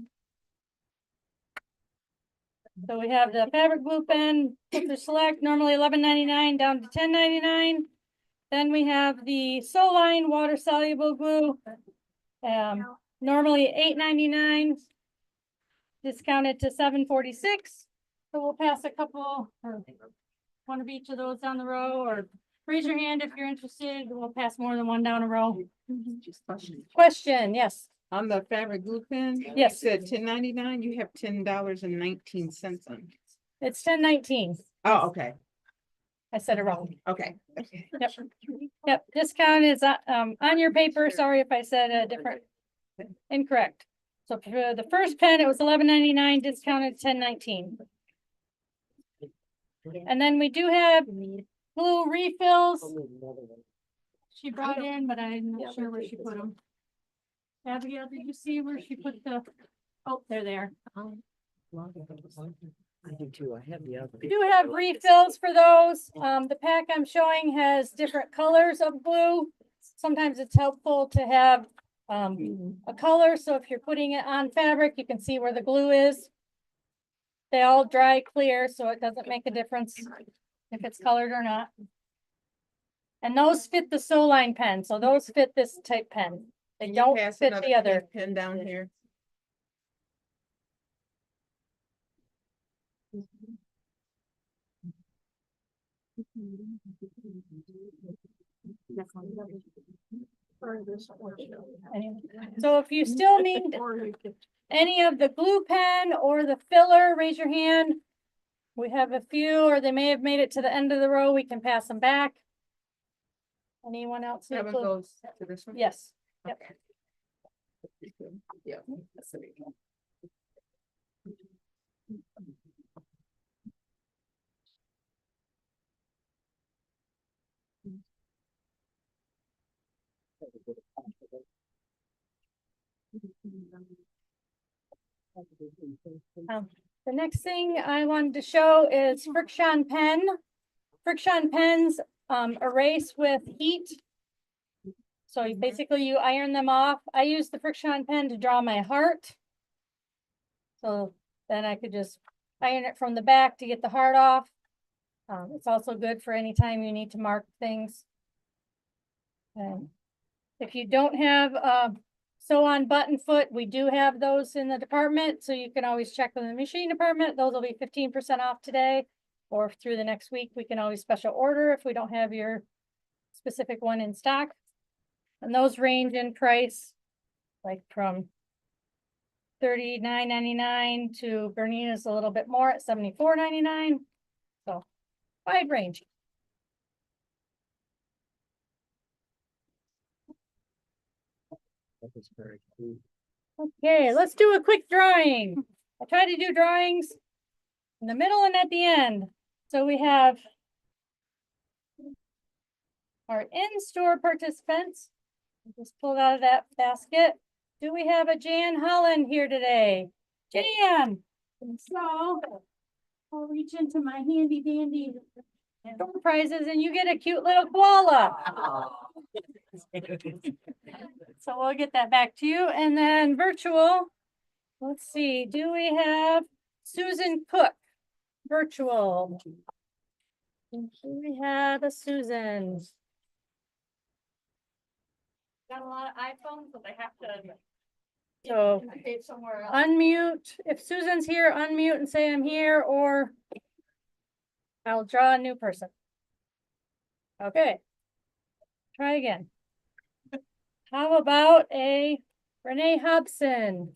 So we have the fabric glue pen, Quilter Select, normally $11.99 down to $10.99. Then we have the Soline water soluble glue, normally $8.99, discounted to $7.46. So we'll pass a couple, or one of each of those down the row, or raise your hand if you're interested. We'll pass more than one down a row. Question, yes. On the fabric glue pen? Yes. You said $10.99, you have $10.19 on. It's $10.19. Oh, okay, I said it wrong. okay. Yep. Yep, discount is on your paper. Sorry if I said a different, incorrect. So for the first pen, it was $11.99, discounted $10.19. And then we do have glue refills. She brought in, but I'm not sure where she put them. Abigail, did you see where she put the, oh, they're there. I do too. I have the other. We do have refills for those. The pack I'm showing has different colors of glue. Sometimes it's helpful to have a color, so if you're putting it on fabric, you can see where the glue is. They all dry clear, so it doesn't make a difference if it's colored or not. And those fit the Soline pen, so those fit this type pen. They Can you don't pass fit another the other. pen down here? So if you still need any of the glue pen or the filler, raise your hand. We have a few, or they may have made it to the end of the row. We can pass them back. Anyone else? need That one glue? goes to this one? Yes. Yep. Okay. Yeah. The next thing I wanted to show is friction pen. Friction pens erase with heat. So basically you iron them off. I use the friction pen to draw my heart. So then I could just iron it from the back to get the heart off. It's also good for any time you need to mark things. And if you don't have sew on button foot, we do have those in the department, so you can always check with the machine department. Those will be 15% off today, or through the next week. We can always special order if we don't have your specific one in stock. And those range in price, like from $39.99 to Bernina's a little bit more at $74.99. So wide range. That is very cool. Okay, let's do a quick drawing. I try to do drawings in the middle and at the end. So we have our in-store participants. Just pulled out of that basket. Do we have a Jan Holland here today? Jan! And so I'll reach into my handy dandy door prizes and you get a cute little koala. So we'll get that back to you. And then virtual, let's see, do we have Susan Cook, virtual? Do we have a Susan? Got a lot of iPhones, but they have to. So Save somewhere else. unmute, if Susan's here, unmute and say I'm here, or I'll draw a new person. Okay. Try again. How about a Renee Hobson?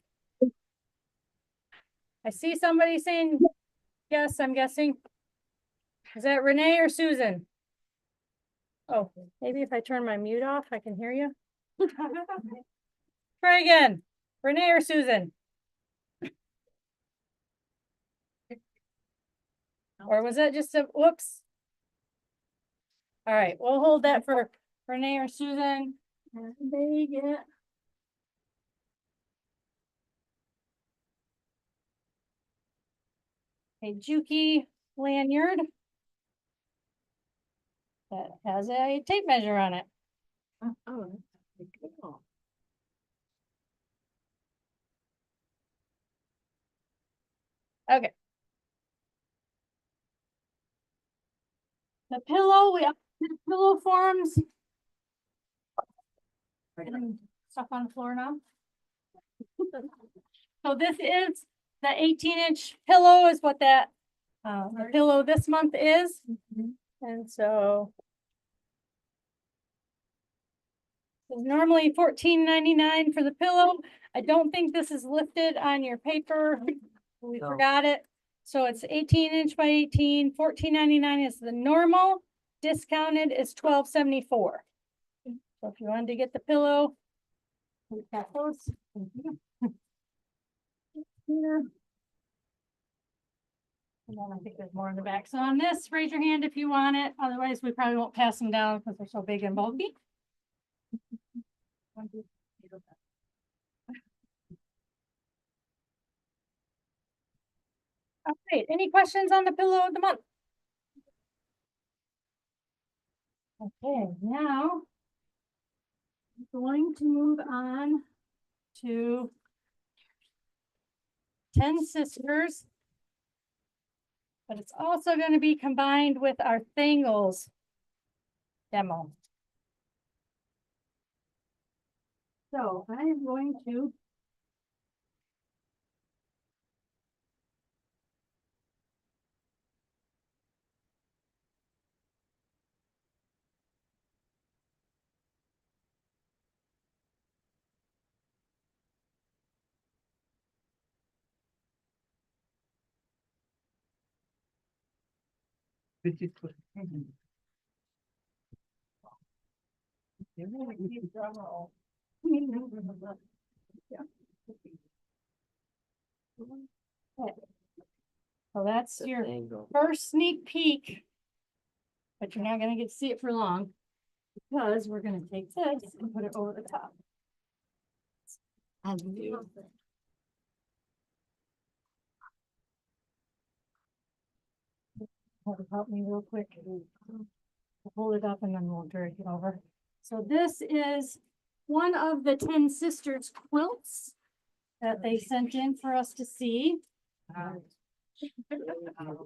I see somebody saying yes, I'm guessing. Is that Renee or Susan? Oh, maybe if I turn my mute off, I can hear you. Try again. Renee or Susan? Or was that just a whoops? All right, we'll hold that for Renee or Susan. And they get. A Juki lanyard. That has a tape measure on it. Oh, that's pretty cool. Okay. The pillow, we have pillow forms. And stuff on the floor now. So this is the 18-inch pillow is what that the pillow this month is. And so it's normally $14.99 for the pillow. I don't think this is listed on your paper. We No. forgot it. So it's 18-inch by 18, $14.99 is the normal. Discounted is $12.74. So if you wanted to get the pillow, we've got those. Here. And then I think there's more in the back. So on this, raise your hand if you want it. Otherwise, we probably won't pass them down because they're so big and bulky. All right, any questions on the pillow of the month? Okay, now I'm going to move on to 10 Sisters. But it's also going to be combined with our Thangles demo. So I am going to so that's your Angle. first sneak peek. But you're not gonna get to see it for long. Because we're gonna take this and put it over the top. Help me real quick. I'll hold it up and then we'll drag it over. So this is one of the 10 Sisters quilts that they sent in for us to see. Start from the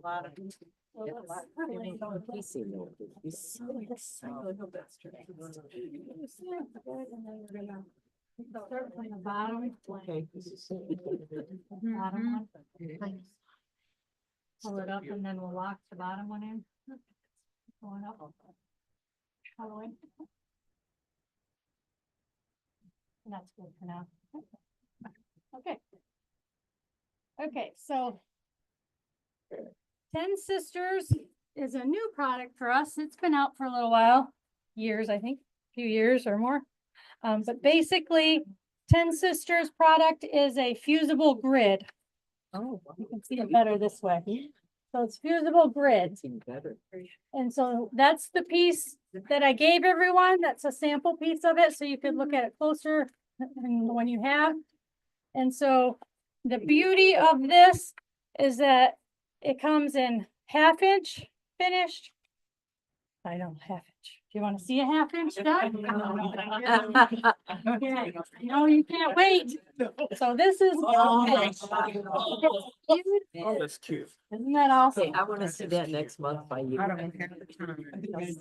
bottom. Okay. Bottom one. Pull it up and then we'll lock the bottom one in. Going up. All the way. And that's good for now. Okay. Okay, so 10 Sisters is a new product for us. It's been out for a little while, years, I think, a few years or more. But basically 10 Sisters product is a fusible grid. Oh, You can see it better this way. So it's fusible grid. that's even better. And so that's the piece that I gave everyone. That's a sample piece of it. So you could look at it closer than the one you have. And so the beauty of this is that it comes in 1/2 inch finished, I know, half inch. Do you want to see a half inch done? Okay. No, you can't wait. So this is. Oh, that's cute. Isn't that awesome? I wanna see that next month by you. I don't have the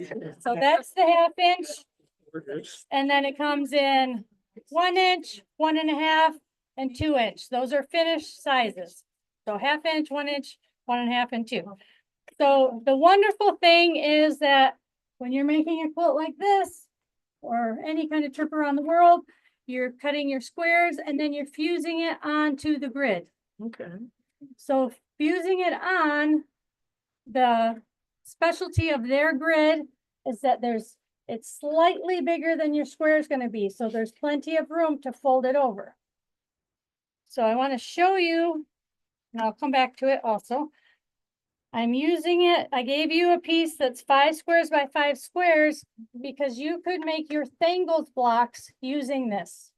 time. So that's the half inch. And then it comes in 1 inch, 1.5, and 2 inch. Those are finished sizes. So half inch, 1 inch, 1.5, and 2. So the wonderful thing is that when you're making a quilt like this, or any kind of trip around the world, you're cutting your squares and then you're fusing it onto the grid. Okay. So fusing it on, the specialty of their grid is that it's slightly bigger than your square is going to be. So there's plenty of room to fold it over. So I want to show you, and I'll come back to it also. I'm using it. I gave you a piece that's 5 squares by 5 squares because you could make your Thangles blocks using this.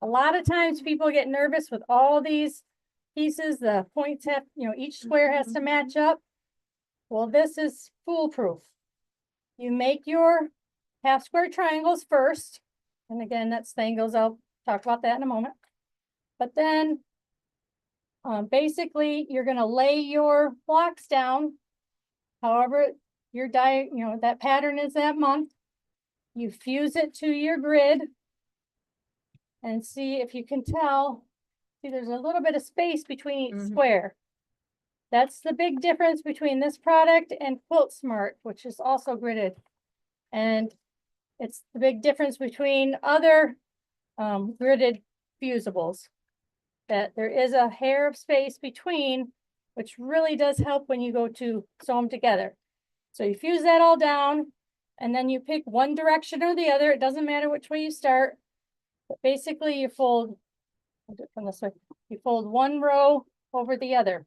A lot of times people get nervous with all these pieces. The points have, each square has to match up. Well, this is foolproof. You make your half square triangles first. And again, that's Thangles. I'll talk about that in a moment. But then basically, you're going to lay your blocks down. However, your that pattern is that month. You fuse it to your grid and see if you can tell. See, there's a little bit of space between each square. That's the big difference between this product and Quilt Smart, which is also gridded. And it's the big difference between other gridded fusibles, that there is a hair of space between, which really does help when you go to sew them together. So you fuse that all down, and then you pick one direction or the other. It doesn't matter which way you start. But basically you fold, I'll do it from this way. You fold one row over the other.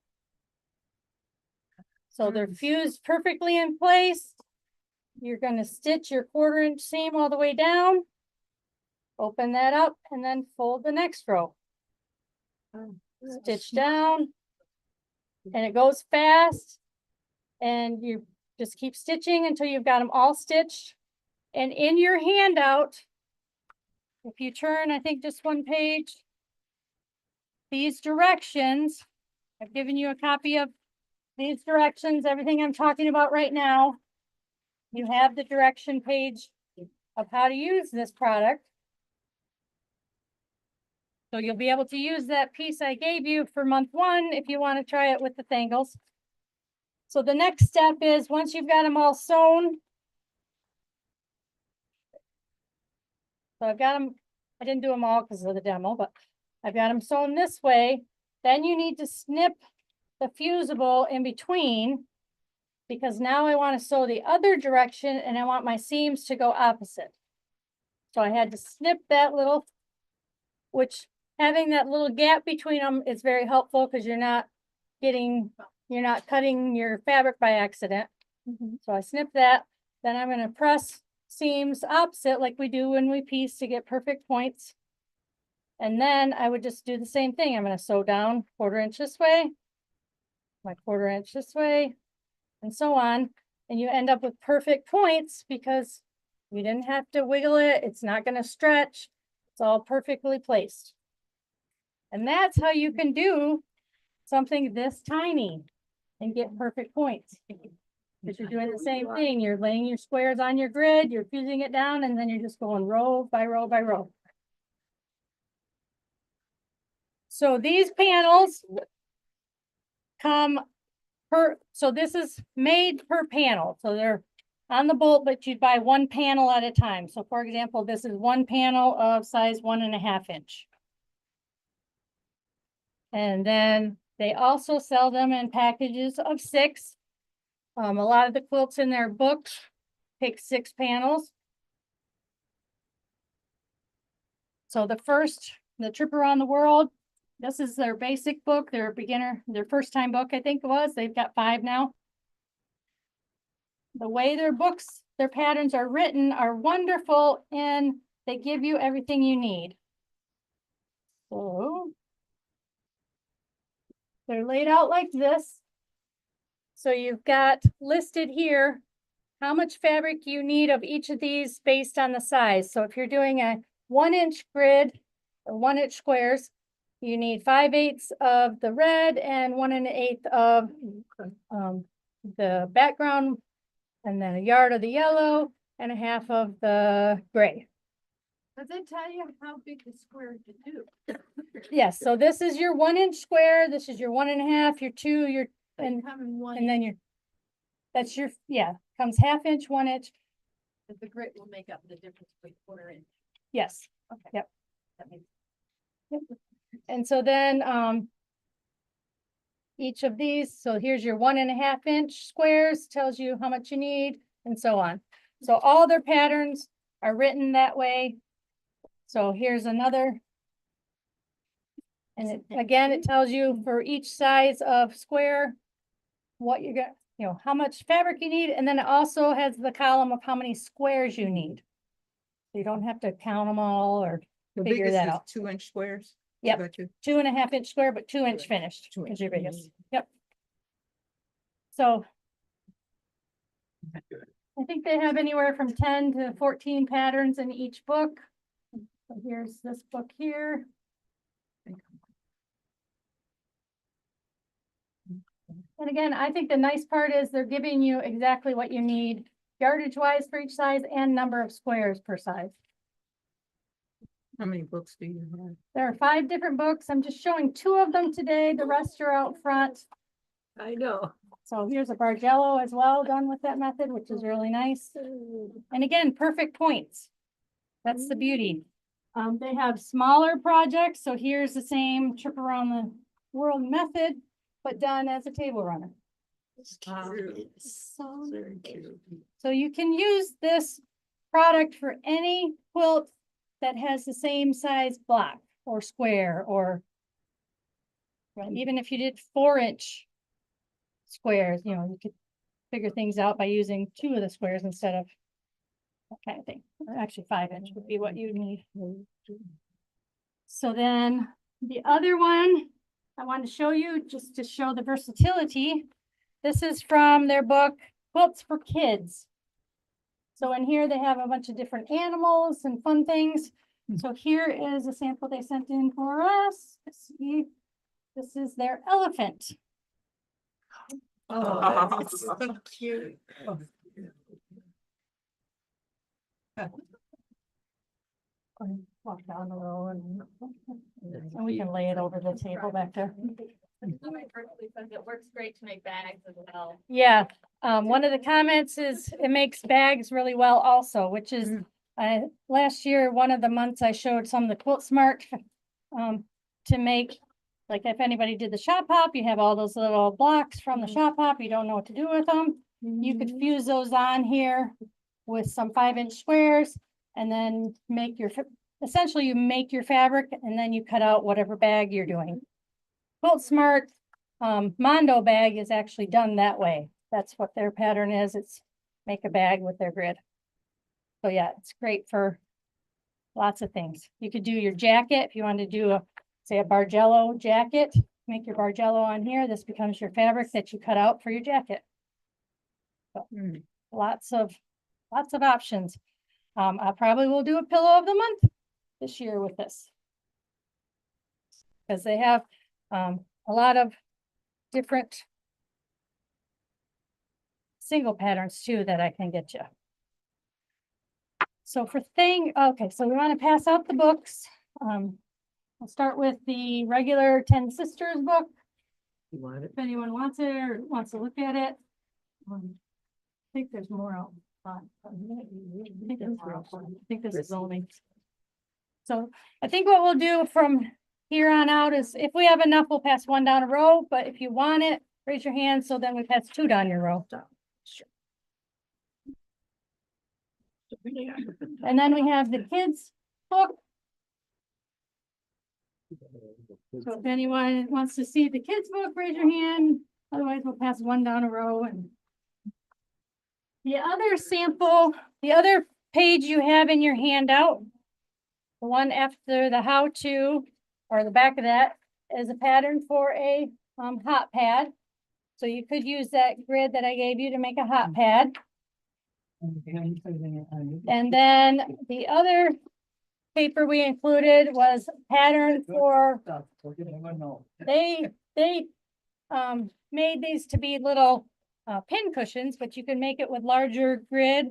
So they're fused perfectly in place. You're going to stitch your 1/4 inch seam all the way down. Open that up and then fold the next row. Stitch down. And it goes fast. And you just keep stitching until you've got them all stitched. And in your handout, if you turn, I think just one page, these directions, I've given you a copy of these directions, everything I'm talking about right now. You have the direction page of how to use this product. So you'll be able to use that piece I gave you for month 1 if you want to try it with the Thangles. So the next step is, once you've got them all sewn, so I've got them, I didn't do them all because of the demo, but I've got them sewn this way. Then you need to snip the fusible in between, because now I want to sew the other direction and I want my seams to go opposite. So I had to snip that little, which having that little gap between them is very helpful because you're not cutting your fabric by accident. So I snip that. Then I'm going to press seams opposite like we do when we piece to get perfect points. And then I would just do the same thing. I'm going to sew down 1/4 inch this way, my 1/4 inch this way, and so on. And you end up with perfect points because you didn't have to wiggle it. It's not going to stretch. It's all perfectly placed. And that's how you can do something this tiny and get perfect points. Because you're doing the same thing. You're laying your squares on your grid, you're fusing it down, and then you're just going row by row by row. So these panels come so this is made per panel. So they're on the bolt, but you buy one panel at a time. So for example, this is one panel of size 1.5 inch. And then they also sell them in packages of 6. A lot of the quilts in their books take 6 panels. So the Trip Around the World, this is their basic book, their first time book, I think it was. They've got 5 now. The way their patterns are written are wonderful, and they give you everything you need. So they're laid out like this. So you've got listed here how much fabric you need of each of these based on the size. So if you're doing a 1-inch grid or 1-inch squares, you need 5/8 of the red and 1 1/8 of the background, and then a yard of the yellow and a half of the gray. Does it tell you how big the square to do? Yes, so this is your 1-inch square, this is your 1 1/2, your 2, your, and Having one, then your, that's your, yeah, comes 1/2 inch, 1 inch, the grit will make up the difference between 1/4 inch. yes. Okay. Yep. That makes Yep. And so then, each of these, so here's your 1 1/2 inch squares, tells you how much you need, and so on. So all their patterns are written that way. So here's another. And it, again, it tells you for each size of square, what you got, you know, how much fabric you need, and then it also has the column of how many squares you need. So you don't have to count them all or The figure biggest that is out. 2-inch squares? Yep. Got you. 2 1/2 inch square, but 2-inch finished 2 is inch. your biggest. Yep. So I think they have anywhere from 10 to 14 patterns in each book. So here's this book here. And again, I think the nice part is they're giving you exactly what you need yardage wise for each size and number of squares per size. How many books do you have? There are 5 different books. I'm just showing 2 of them today. The rest are out front. I know. So here's a Bargello as well, done with that method, which is really nice. And again, perfect points. That's the beauty. They have smaller projects. So here's the same trip around the world method, but done as a table runner. So Very cute. So you can use this product for any quilt that has the same size block or square, or even if you did 4-inch squares, you know, you could figure things out by using 2 of the squares instead of that kind of thing. Actually, 5-inch would be what you need. So then the other one I wanted to show you, just to show the versatility. This is from their book, Quilts for Kids. So in here, they have a bunch of different animals and fun things. So here is a sample they sent in for us. Let's see. This is their elephant. Oh, that's so cute. Walk down the row and we can lay it over the table back there. It works great to make bags as well. Yeah, one of the comments is it makes bags really well also, which is, last year, one of the months I showed some of the Quilt Smart to make, like if anybody did the shop hop, you have all those little blocks from the shop hop, you don't know what to do with them. You could fuse those on here with some 5-inch squares and then make your, essentially you make your fabric and then you cut out whatever bag you're doing. Quilt Smart Mondo bag is actually done that way. That's what their pattern is. It's make a bag with their grid. So yeah, it's great for lots of things. You could do your jacket if you want to do a, say, a Bargello jacket. Make your Bargello on here. This becomes your fabric that you cut out for your jacket. So, lots of options. I probably will do a pillow of the month this year with this, because they have a lot of different single patterns too that I can get you. So for okay, so we want to pass out the books. I'll start with the regular 10 Sisters book. You want it? If anyone wants it or wants to look at it. I think there's more out front. I think this is only. So I think what we'll do from here on out is if we have enough, we'll pass 1 down a row, but if you want it, raise your hand, so then we pass 2 down your row. And then we have the kids book. So if anyone wants to see the kids book, raise your hand. Otherwise, we'll pass 1 down a row. And the other sample, the other page you have in your handout, the one after the how-to, or the back of that, is a pattern for a hot pad. So you could use that grid that I gave you to make a hot pad. And then the other paper we included was pattern for, they made these to be little pin cushions, but you can make it with larger grid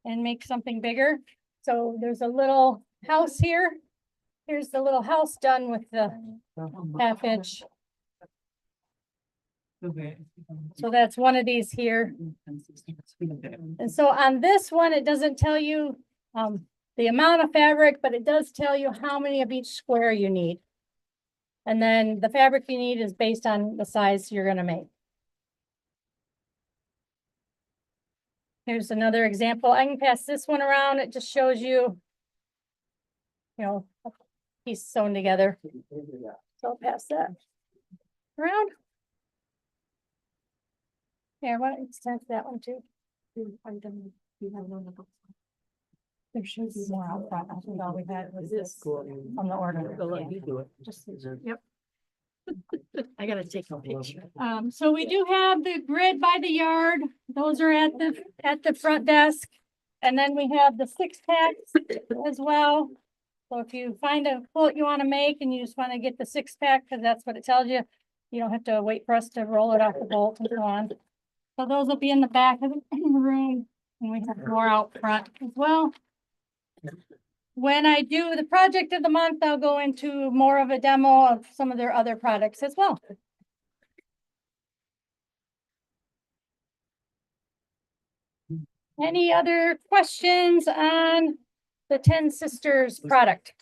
and make something bigger. So there's a little house here. Here's the little house done with the 1/2 inch. So that's one of these here. And so on this one, it doesn't tell you the amount of fabric, but it does tell you how many of each square you need. And then the fabric you need is based on the size you're gonna make. Here's another example. I can pass this one around. It just shows you, a piece sewn together. So I'll pass that around. Here, why don't you send that one too? There should be more out front. I think all we had was this on the order. I'll let you do it. Just, yep. I gotta take a picture. So we do have the grid by the yard. Those are at the front desk. And then we have the 6-packs as well. So if you find a quote you want to make and you just want to get the 6-pack, because that's what it tells you, you don't have to wait for us to roll it off the bolt and so on. So those will be in the back of the room, and we have more out front as well. When I do the project of the month, I'll go into more of a demo of some of their other products as well. Any other questions on the 10 Sisters product?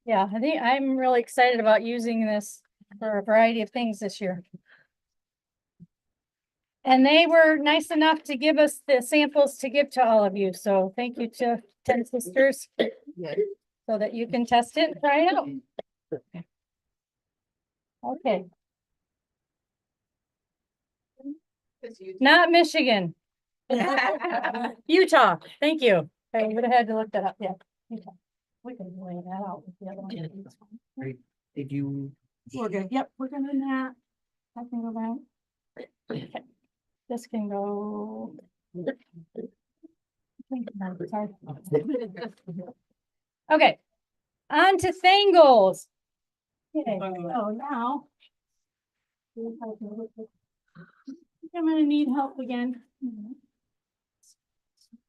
Yeah, I think I'm really excited about using this for a variety of things this year. And they were nice enough to give us the samples to give to all of you. So thank you to 10 Sisters so that you can test it and try it out. Okay. Not Michigan. Utah. Thank you. I would have had to look that up. Yeah. Utah. We can lay that out with the other one. Did you? We're good. Yep, we're gonna do that. I can go back. Okay. This can go. Sorry. Okay. On to Thangles. Okay, so now. I'm gonna need help again.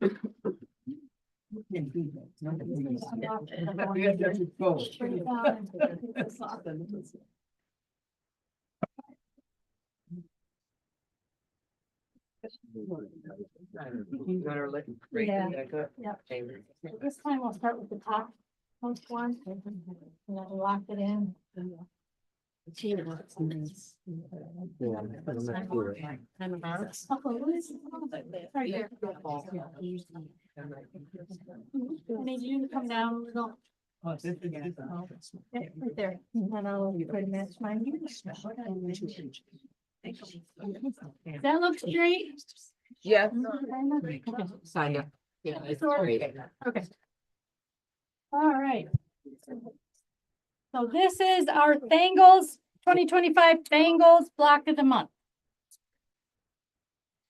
Yeah. Yep. This time we'll start with the top most one and then lock it in. Right here. I need you to come down a little. Yeah, right there. And I'll try to match mine. Does that look straight? Yeah. Okay. Sign up. Yeah, it's Sorry. great. Okay. All right. So this is our Thangles 2025 Thangles block of the month.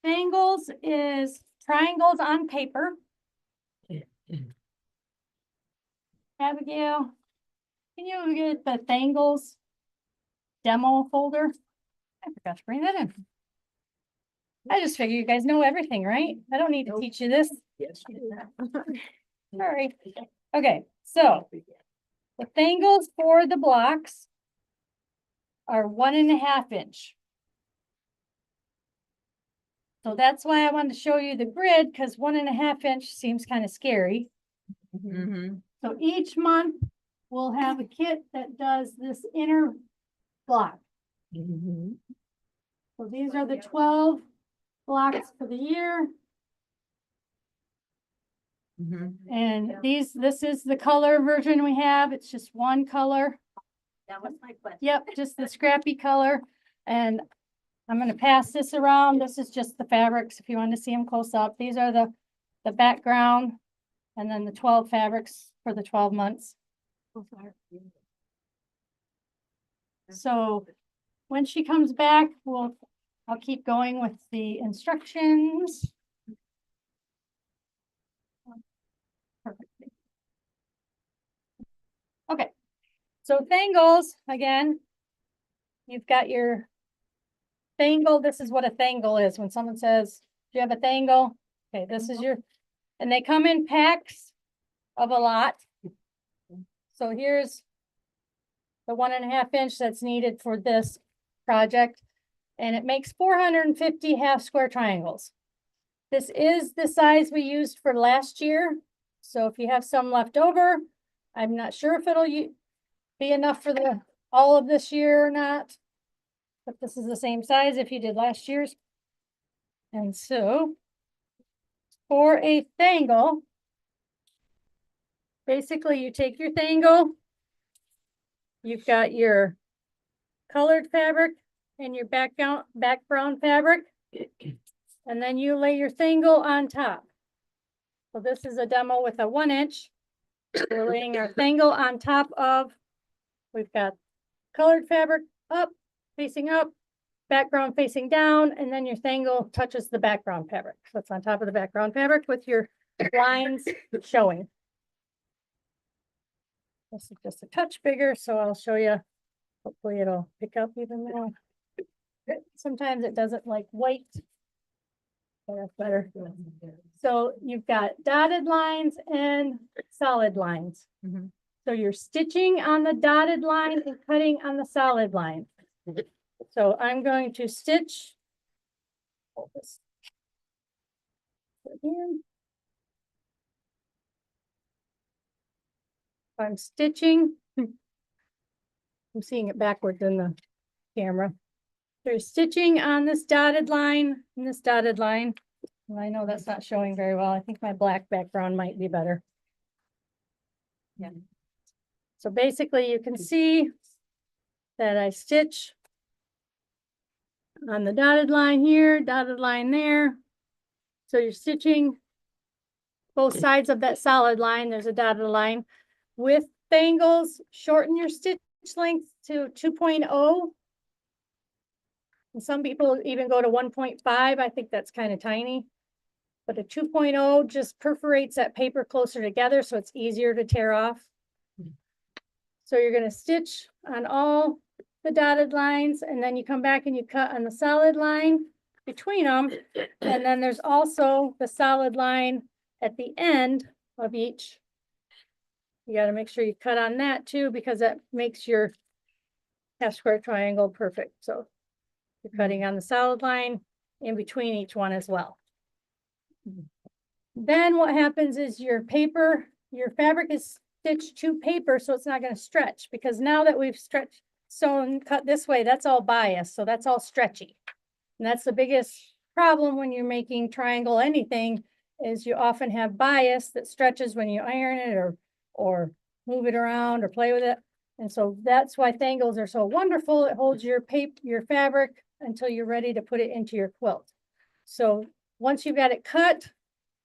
Thangles is triangles on paper. Abigail, can you get the Thangles demo folder? I forgot to bring that in. I just figure you guys know everything, right? I don't need to teach you this. Yes. Sorry. Okay, so the Thangles for the blocks are 1.5 inch. So that's why I wanted to show you the grid, because 1.5 inch seems kind of scary. Mm-hmm. So each month we'll have a kit that does this inner block. So these are the 12 blocks for the year. Mm-hmm. And this is the color version we have. It's just one color. That was my question. Yep, just the scrappy color. And I'm gonna pass this around. This is just the fabrics if you want to see them close up. These are the background and then the 12 fabrics for the 12 months. So when she comes back, we'll I'll keep going with the instructions. Perfect. Okay, so thangles, again, you've got your Thangle, this is what a thangle is. When someone says, do you have a thangle? Okay, this is your, and they come in packs of a lot. So here's the 1.5 inch that's needed for this project. And it makes 450 half square triangles. This is the size we used for last year. So if you have some left over, I'm not sure if it'll be enough for the all of this year or not. But this is the same size if you did last year's. And so for a thangle, basically you take your thangle, you've got your colored fabric and your background fabric, and then you lay your thangle on top. So this is a demo with a 1 inch. We're laying our thangle on top of, we've got colored fabric up, facing up, background facing down, and then your thangle touches the background fabric. So it's on top of the background fabric with your lines showing. This is just a touch bigger, so I'll show you. Hopefully it'll pick up even more. Sometimes it doesn't like white. So that's better. So you've got dotted lines and solid lines. Mhm. So you're stitching on the dotted line and cutting on the solid line. So I'm going to stitch. Hold this. Again. I'm stitching. I'm seeing it backwards in the camera. There's stitching on this dotted line and this dotted line. And I know that's not showing very well. I think my black background might be better. Yeah. So basically you can see that I stitch on the dotted line here, dotted line there. So you're stitching both sides of that solid line. There's a dotted line. With tangles, shorten your stitch length to 2.0. And some people even go to 1.5. I think that's kind of tiny. But a 2.0 just perforates that paper closer together so it's easier to tear off. So you're going to stitch on all the dotted lines, and then you come back and you cut on the solid line between them. And then there's also the solid line at the end of each. You got to make sure you cut on that too, because that makes your half square triangle perfect. So you're cutting on the solid line in between each one as well. Then what happens is your fabric is stitched to paper, so it's not going to stretch, because now that we've stretched, sewn, cut this way, that's all biased, so that's all stretchy. And that's the biggest problem when you're making triangle anything, is you often have bias that stretches when you iron it or move it around or play with it. And so that's why thangles are so wonderful. It holds your fabric until you're ready to put it into your quilt. So once you've got it cut,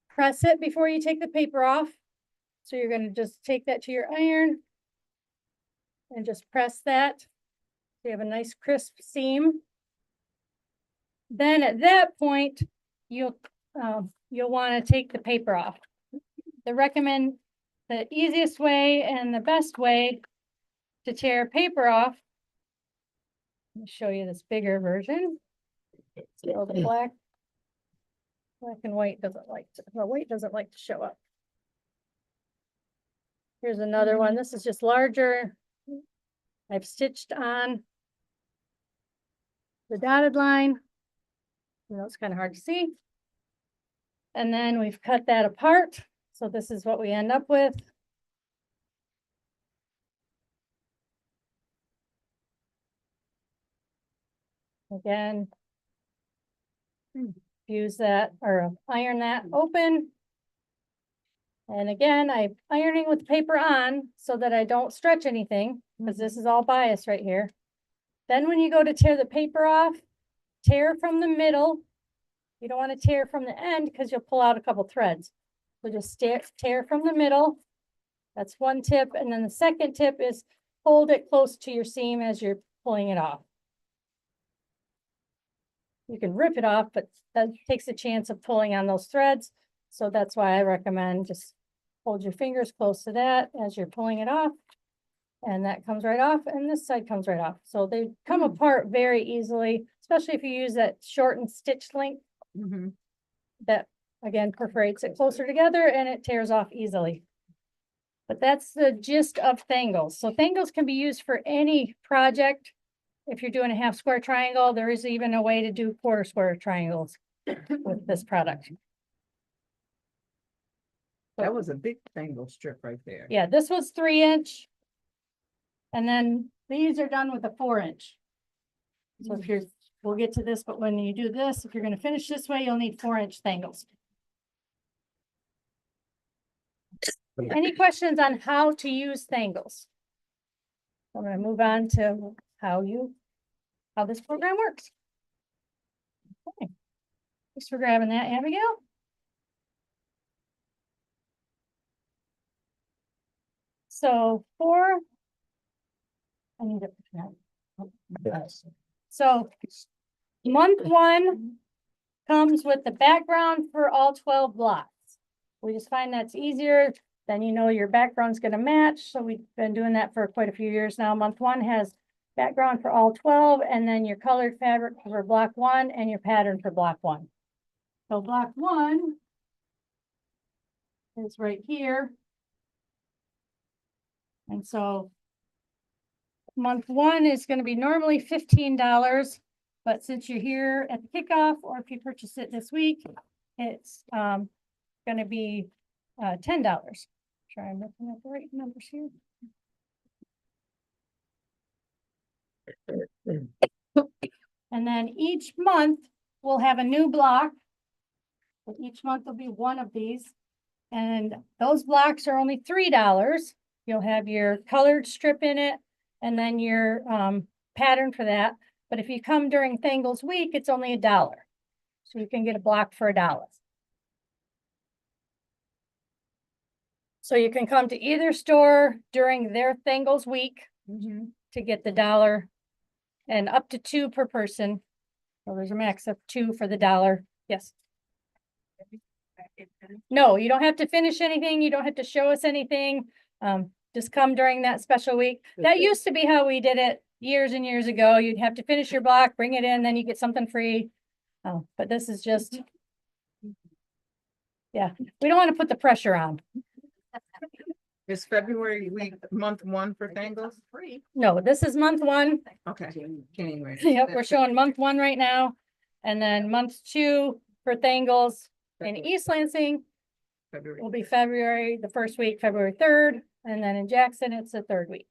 press it before you take the paper off. So you're going to just take that to your iron and just press that. So you have a nice crisp seam. Then at that point, you'll want to take the paper off. The easiest way and the best way to tear paper off. Let me show you this bigger version. So the black and white doesn't like to, the white doesn't like to show up. Here's another one. This is just larger. I've stitched on the dotted line. You know, it's kind of hard to see. And then we've cut that apart. So this is what we end up with. Again, use that or iron that open. And again, I'm ironing with paper on so that I don't stretch anything, because this is all bias right here. Then when you go to tear the paper off, tear from the middle. You don't want to tear from the end because you'll pull out a couple threads. So just tear from the middle. That's one tip. And then the second tip is hold it close to your seam as you're pulling it off. You can rip it off, but that takes a chance of pulling on those threads. So that's why I recommend just hold your fingers close to that as you're pulling it off. And that comes right off and this side comes right off. So they come apart very easily, especially if you use that shortened stitch length Mhm. that again perforates it closer together and it tears off easily. But that's the gist of Thangles. So Thangles can be used for any project. If you're doing a half square triangle, there is even a way to do quarter square triangles with this product. That was a big tangle strip right there. Yeah, this was 3-inch. And then these are done with a 4-inch. So if you're, we'll get to this, but when you do this, if you're gonna finish this way, you'll need 4-inch Thangles. Any questions on how to use Thangles? I'm gonna move on to how this program works. Okay. Thanks for grabbing that, Abigail. So I need to. So month 1 comes with the background for all 12 blocks. We just find that's easier. Then you know your background's gonna match. So we've been doing that for quite a few years now. Month 1 has background for all 12 and then your colored fabric for block 1 and your pattern for block 1. So block 1 is right here. And so month 1 is going to be normally $15, but since you're here at the kickoff, or if you purchase it this week, it's going to be $10. Try I'm looking at the right numbers here. And then each month we'll have a new block. But each month will be one of these. And those blocks are only $3. You'll have your colored strip in it and then your pattern for that. But if you come during Thangles week, it's only $1. So you can get a block for $1. So you can come to either store during their Thangles week to get the $1 and up to 2 per person. So there's a max of 2 for the $1. Yes. No, you don't have to finish anything. You don't have to show us anything. Just come during that special week. That used to be how we did it years and years ago. You'd have to finish your block, bring it in, then you get something free. But this is just, yeah, we don't want to put the pressure on. Is February week, month 1 for Thangles? No, this is month 1. Okay. January. Yep, we're showing month 1 right now. And then month 2 for Thangles in East Lansing February. will be February, the first week, February 3rd. And then in Jackson, it's the 3rd week.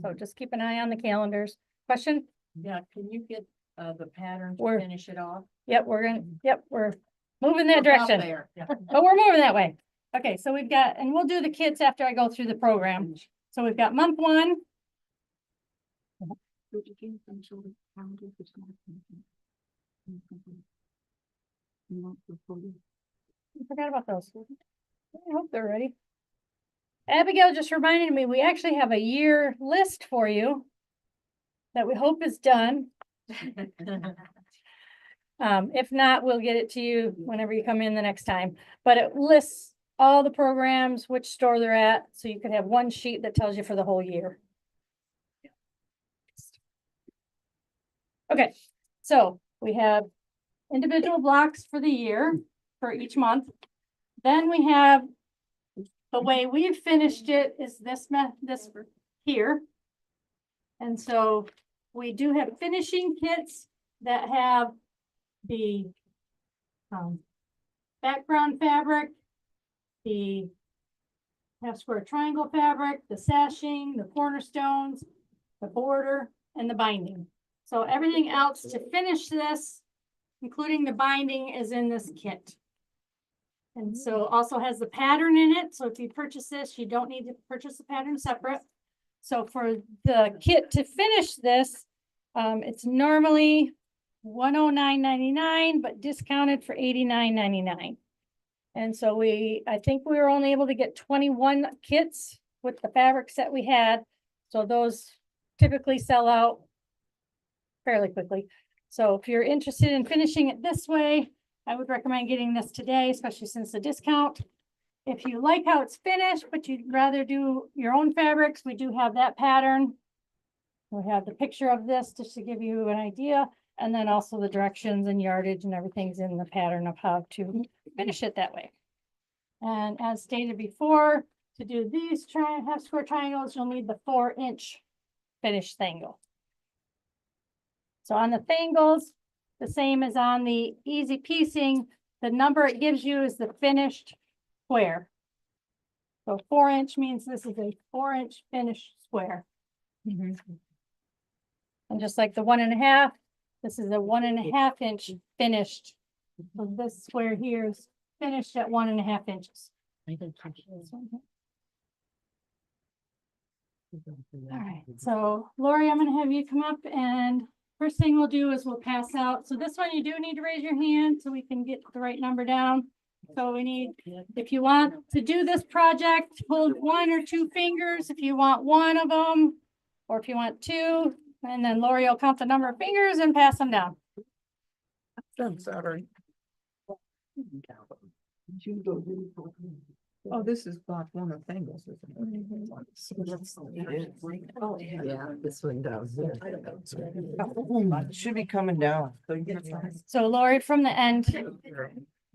So just keep an eye on the calendars. Question? Yeah, can you get the pattern to We're- finish it off? Yep, we're moving that We're about direction. there, yeah. But we're moving that way. Okay, so we've got, and we'll do the kits after I go through the program. So we've got month 1. I forgot about those. I hope they're ready. Abigail just reminded me, we actually have a year list for you that we hope is done. If not, we'll get it to you whenever you come in the next time. But it lists all the programs, which store they're at, so you could have one sheet that tells you for the whole year. Okay, so we have individual blocks for the year for each month. Then we have the way we've finished it is this here. And so we do have finishing kits that have the background fabric, the half square triangle fabric, the sashing, the cornerstones, the border, and the binding. So everything else to finish this, including the binding, is in this kit. And so also has the pattern in it. So if you purchase this, you don't need to purchase the pattern separate. So for the kit to finish this, it's normally $109.99, but discounted for $89.99. And so I think we were only able to get 21 kits with the fabrics that we had. So those typically sell out fairly quickly. So if you're interested in finishing it this way, I would recommend getting this today, especially since the discount. If you like how it's finished, but you'd rather do your own fabrics, we do have that pattern. We have the picture of this just to give you an idea, and then also the directions and yardage and everything's in the pattern of how to finish it that way. And as stated before, to do these half square triangles, you'll need the 4-inch finished angle. So on the thangles, the same as on the easy piecing, the number it gives you is the finished square. So 4-inch means this is a 4-inch finished square. And just like the 1.5, this is a 1.5-inch finished. So this square here is finished at 1.5 inches. All right, so Lori, I'm gonna have you come up, and first thing we'll do is we'll pass out. So this one, you do need to raise your hand so we can get the right number down. So we need, if you want to do this project, hold 1 or 2 fingers if you want one of them, or if you want 2, and then Lori will count the number of fingers and pass them down. I'm sorry. Oh, this is block 1 of Thangles, isn't it? Yeah, this one down here. It should be coming down. So Lori, from the end,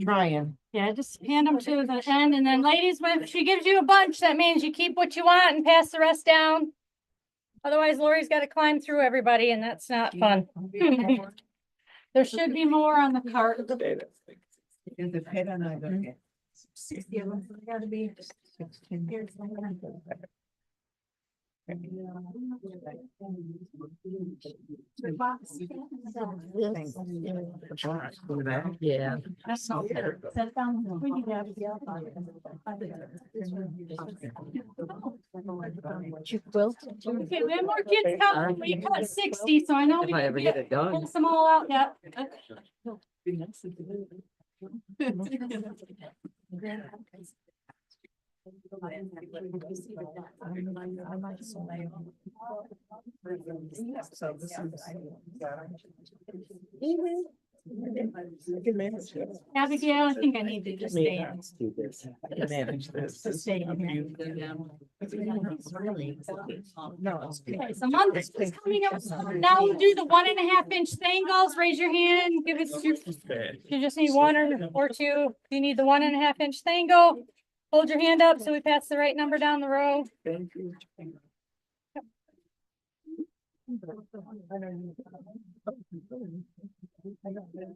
Trying. yeah, just hand them to the end, and then ladies, when she gives you a bunch, that means you keep what you want and pass the rest down. Otherwise, Lori's got to climb through everybody, and that's not fun. There should be more on the cart. Is the pet on the? 60 of them, so they gotta be. 16. Yeah. Set down. We need to have it, yeah. You quilt? Okay, we have more kids coming. We cut 60, so I know If we I can ever get it done. pull some all out yet. So this is. Abigail, I think I need to just stay in. Let's do this. Manage this. Just stay in here. No, it's. Okay, so month is coming up. Now we'll do the 1.5-inch thangles. Raise your hand. Give it your, you just need 1 or 2. You need the 1.5-inch tangle. Hold your hand up so we pass the right number down the row.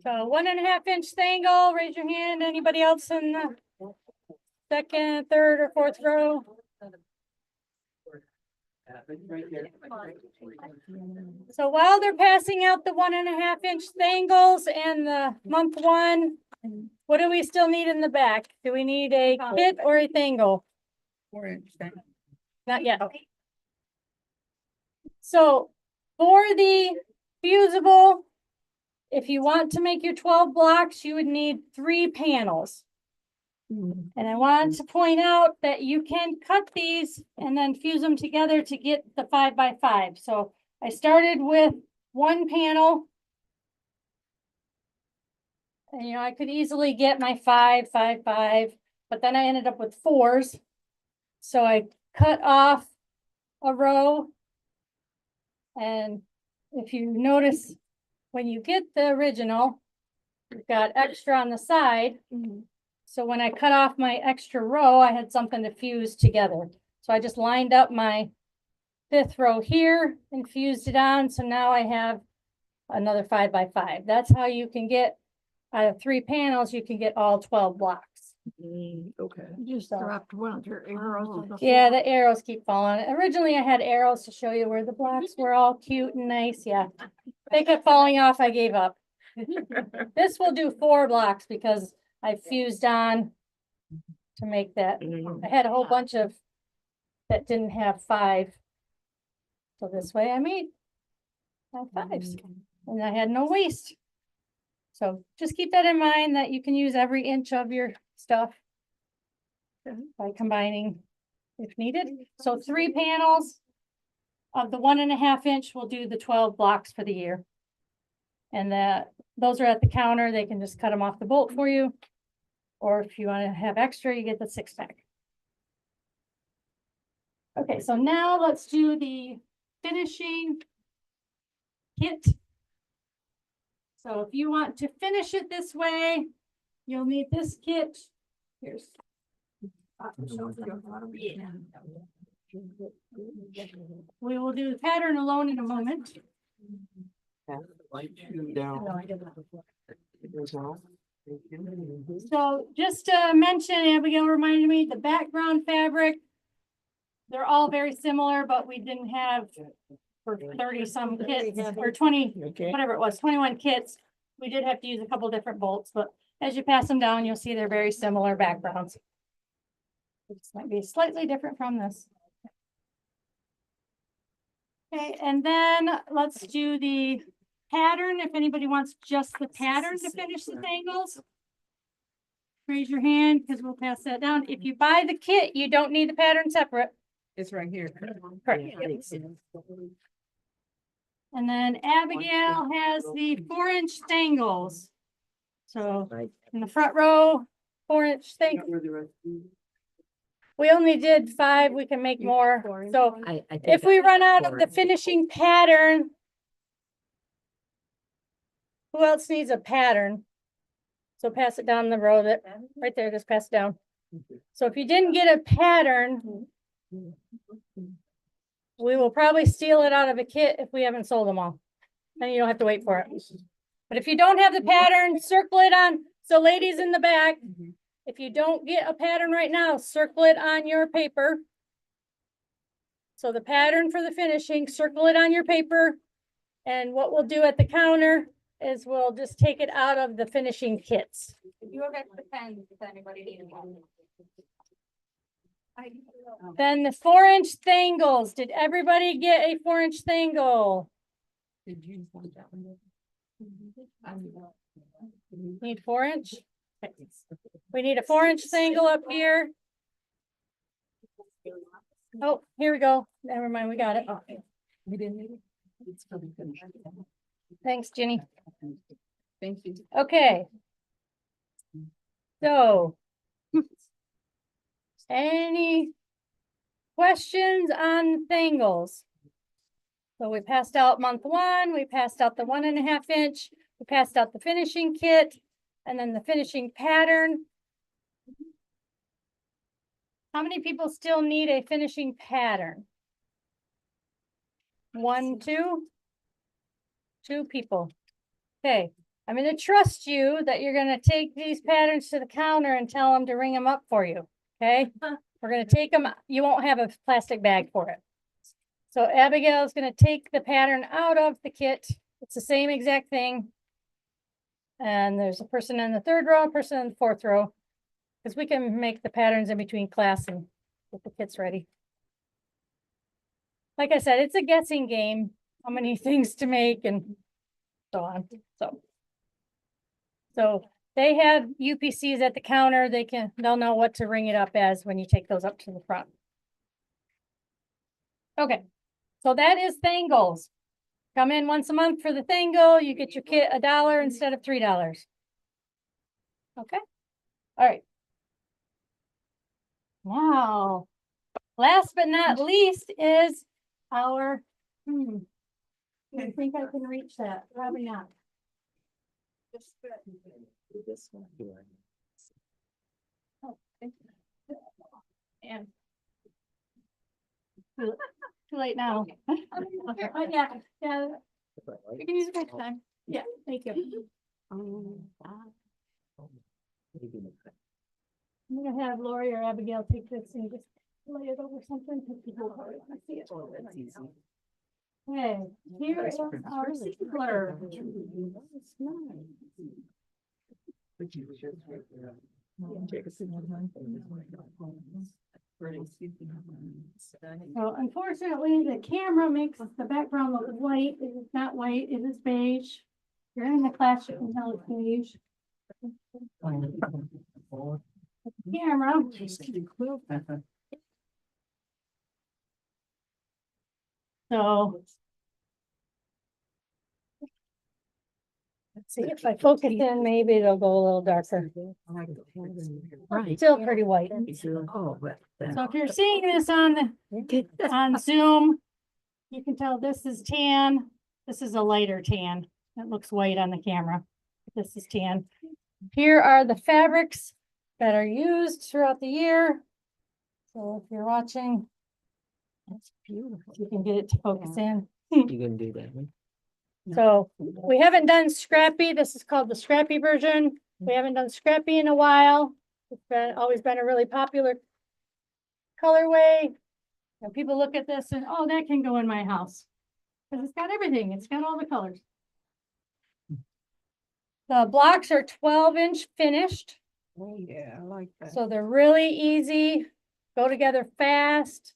So 1.5-inch tangle. Raise your hand. Anybody else in the second, third, or fourth row? So while they're passing out the 1.5-inch thangles and the month 1, what do we still need in the back? Do we need a kit or a tangle? 4-inch. Not yet. So for the fusible, if you want to make your 12 blocks, you would need 3 panels. And I wanted to point out that you can cut these and then fuse them together to get the 5x5. So I started with 1 panel. And you know, I could easily get my 5, 5, 5, but then I ended up with 4s. So I cut off a row. And if you notice, when you get the original, you've got extra on the side. So when I cut off my extra row, I had something to fuse together. So I just lined up my 5th row here and fused it on. So now I have another 5x5. That's how you can get, out of 3 panels, you can get all 12 blocks. Okay. Just dropped one of your arrows on the Yeah, floor. the arrows keep falling. Originally, I had arrows to show you where the blocks were all cute and nice. Yeah, they kept falling off. I gave up. This will do 4 blocks because I fused on to make that. I had a whole bunch of that didn't have 5. So this way I made 5s and I had no waste. So just keep that in mind that you can use every inch of your stuff by combining if needed. So 3 panels of the 1.5-inch will do the 12 blocks for the year. And those are at the counter. They can just cut them off the bolt for you. Or if you want to have extra, you get the 6-pack. Okay, so now let's do the finishing kit. So if you want to finish it this way, you'll need this kit. Here's. We will do the pattern alone in a moment. So just to mention, Abigail reminded me, the background fabric, they're all very similar, but we didn't have for 30 some kits or 20, whatever it was, 21 kits. We did have to use a couple different bolts, but as you pass them down, you'll see they're very similar backgrounds. This might be slightly different from this. Okay, and then let's do the pattern. If anybody wants just the pattern to finish the angles, raise your hand because we'll pass that down. If you buy the kit, you don't need the pattern separate. It's right here. Correct. Yep. And then Abigail has the 4-inch stangles. So in the front row, 4-inch stangles. We only did 5, we can make more. So I think if we run out of the four. finishing pattern, who else needs a pattern? So pass it down the row that, right there, just pass it down. So if you didn't get a pattern, we will probably steal it out of a kit if we haven't sold them all. Then you don't have to wait for it. But if you don't have the pattern, circle it on. So ladies in the back, if you don't get a pattern right now, circle it on your paper. So the pattern for the finishing, circle it on your paper. And what we'll do at the counter is we'll just take it out of the finishing kits. You have extra pens if anybody needs one. Then the 4-inch thangles. Did everybody get a 4-inch thangle? Did you want that one? Need 4-inch? We need a 4-inch thangle up here. Oh, here we go. Never mind, we got it. We didn't need it? It's probably finished. Thanks, Jenny. Thank you. Okay. So. Any questions on thangles? So we passed out month 1, we passed out the 1.5 inch, we passed out the finishing kit, and then the finishing pattern. How many people still need a finishing pattern? 1, 2? 2 people. Okay, I'm gonna trust you that you're gonna take these patterns to the counter and tell them to ring them up for you, okay? We're gonna take them, you won't have a plastic bag for it. So Abigail is gonna take the pattern out of the kit. It's the same exact thing. And there's a person in the 3rd row, a person in the 4th row. Because we can make the patterns in between class and get the kits ready. Like I said, it's a guessing game, how many things to make and so on, so they have UPCs at the counter. They'll know what to ring it up as when you take those up to the front. Okay, so that is thangles. Come in once a month for the thangle. You get your kit $1 instead of $3. Okay, all right. Now, last but not least is our, I think I can reach that, probably not. This one. And too late now. But yeah, you can use it next time. Yeah, thank you. I'm gonna have Lori or Abigail take this and just lay it over something. So people probably wanna see it. Okay, here is our sequler. So unfortunately, the camera makes the background look white. It is not white, it is beige. If you're in the class, you can tell it's beige. Camera. So See if I focus in, maybe it'll go a little darker. Right. Still pretty white. Oh, but. So if you're seeing this on Zoom, you can tell this is tan. This is a lighter tan. It looks white on the camera. This is tan. Here are the fabrics that are used throughout the year. So if you're watching, That's beautiful. you can get it to focus in. You can do that. Huh? So we haven't done Scrappy. This is called the Scrappy version. We haven't done Scrappy in a while. It's always been a really popular colorway. And people look at this and, oh, that can go in my house. Because it's got everything. It's got all the colors. The blocks are 12-inch finished. Oh, yeah, I like that. So they're really easy, go together fast.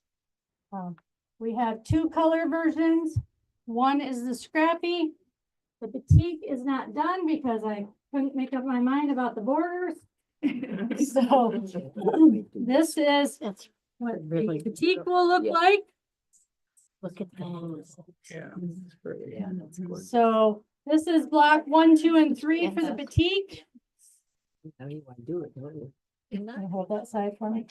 We have 2 color versions. One is the Scrappy. The batik is not done because I couldn't make up my mind about the borders. So this is That's what really the batik will look like. Look at that. Yeah, that's gorgeous. So this is block 1, 2, and 3 for the batik. How do you want to do it? Don't you? Can you hold that side for me?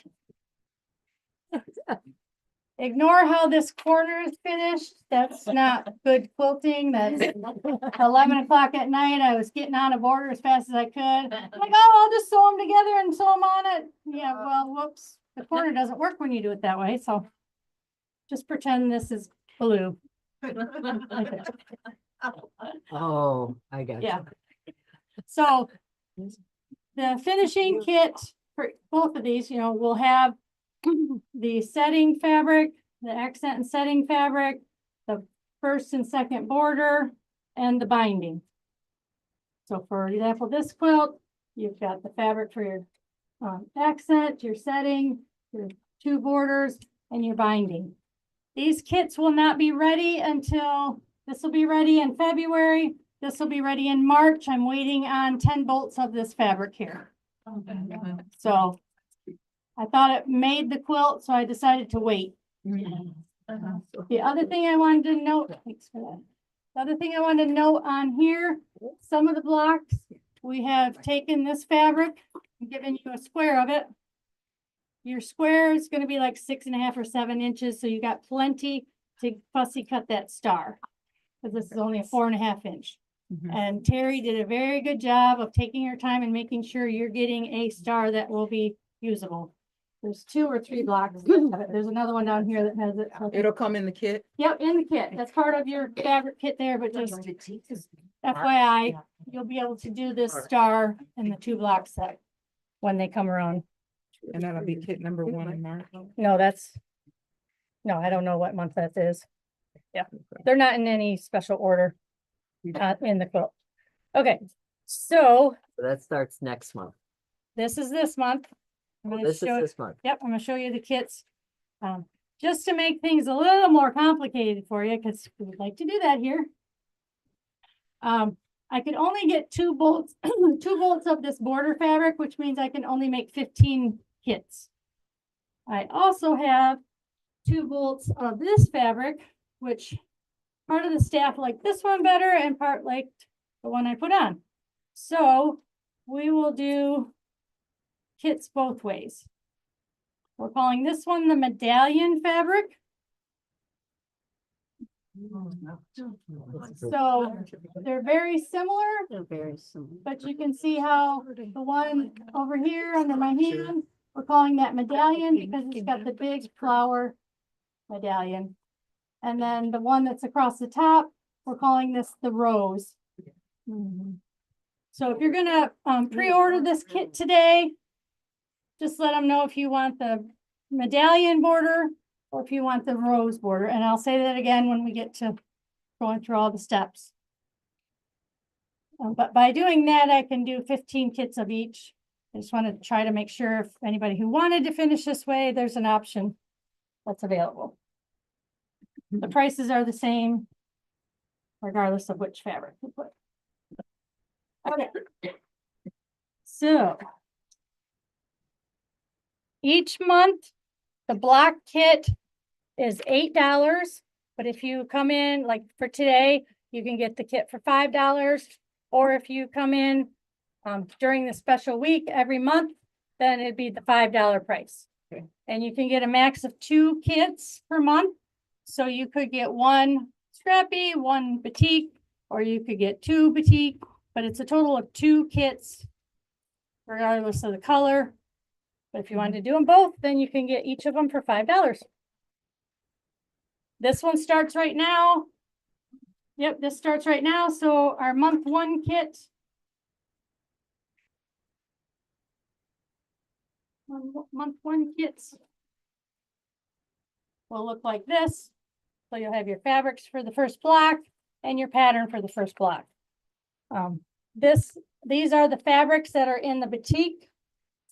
Ignore how this corner is finished. That's not good quilting. That's 11 o'clock at night. I was getting on a border as fast as I could. I'm like, oh, I'll just sew them together and sew them on it. Yeah, well, whoops. The corner doesn't work when you do it that way. So just pretend this is blue. Oh, I got you. Yeah. So the finishing kit for both of these, will have the setting fabric, the accent and setting fabric, the first and second border, and the binding. So for example, this quilt, you've got the fabric for your accent, your setting, your 2 borders, and your binding. These kits will not be ready until, this will be ready in February. This will be ready in March. I'm waiting on 10 bolts of this fabric here. So I thought it made the quilt, so I decided to wait. The other thing I wanted to note, thanks for that. The other thing I wanted to note on here, some of the blocks, we have taken this fabric and given you a square of it. Your square is going to be like 6.5 or 7 inches, so you got plenty to fussy cut that star. Because this is only a 4.5 inch. And Terry did a very good job of taking her time and making sure you're getting a star that will be usable. There's 2 or 3 blocks. There's another one down here that has it. It'll come in the kit. Yep, in the kit. That's part of your fabric kit there, but just FYI, you'll be able to do this star in the 2 block set when they come around. And that'll be kit number 1 in March. No, I don't know what month that is. Yeah, they're not in any special order in the quilt. Okay, so So that starts next month. this is this month. I'm gonna This is show- this month. Yep, I'm gonna show you the kits. Just to make things a little more complicated for you, because we would like to do that here. I could only get 2 bolts, 2 bolts of this border fabric, which means I can only make 15 kits. I also have 2 bolts of this fabric, which part of the staff liked this one better and part liked the one I put on. So we will do kits both ways. We're calling this one the medallion fabric. So they're very similar, They're very similar. but you can see how the one over here under my hand, we're calling that medallion because it's got the big flower medallion. And then the one that's across the top, we're calling this the rose. So if you're gonna pre-order this kit today, just let them know if you want the medallion border or if you want the rose border. And I'll say that again when we get to going through all the steps. But by doing that, I can do 15 kits of each. I just want to try to make sure if anybody who wanted to finish this way, there's an option that's available. The prices are the same regardless of which fabric you put. Okay. So each month, the block kit is $8, but if you come in, like for today, you can get the kit for $5. Or if you come in during the special week every month, then it'd be the $5 price. Okay. And you can get a max of 2 kits per month. So you could get 1 scrappy, 1 batik, or you could get 2 batik, but it's a total of 2 kits regardless of the color. But if you wanted to do them both, then you can get each of them for $5. This one starts right now. Yep, this starts right now. So our month 1 kit. Month 1 kits will look like this. So you'll have your fabrics for the first block and your pattern for the first block. These are the fabrics that are in the batik.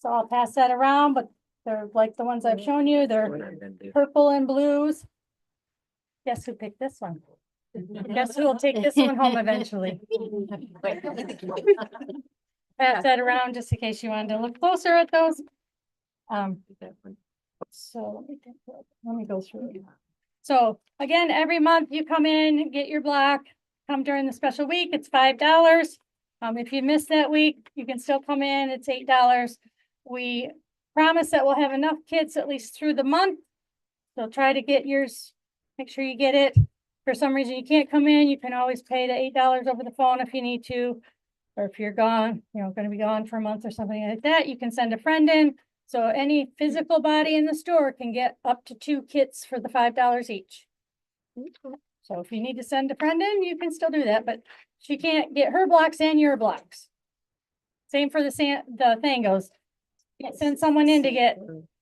So I'll pass that around, but they're like the ones I've shown you. They're purple and blues. Guess who picked this one? Guess who will take this one home eventually? Pass that around just in case you wanted to look closer at those. So let me go through it. So again, every month you come in, get your block, come during the special week, it's $5. If you miss that week, you can still come in, it's $8. We promise that we'll have enough kits at least through the month. So try to get yours, make sure you get it. For some reason you can't come in, you can always pay the $8 over the phone if you need to. Or if you're gone, going to be gone for a month or something like that, you can send a friend in. So any physical body in the store can get up to 2 kits for the $5 each. So if you need to send a friend in, you can still do that, but she can't get her blocks and your blocks. Same for the Thangos. Can't send someone in to get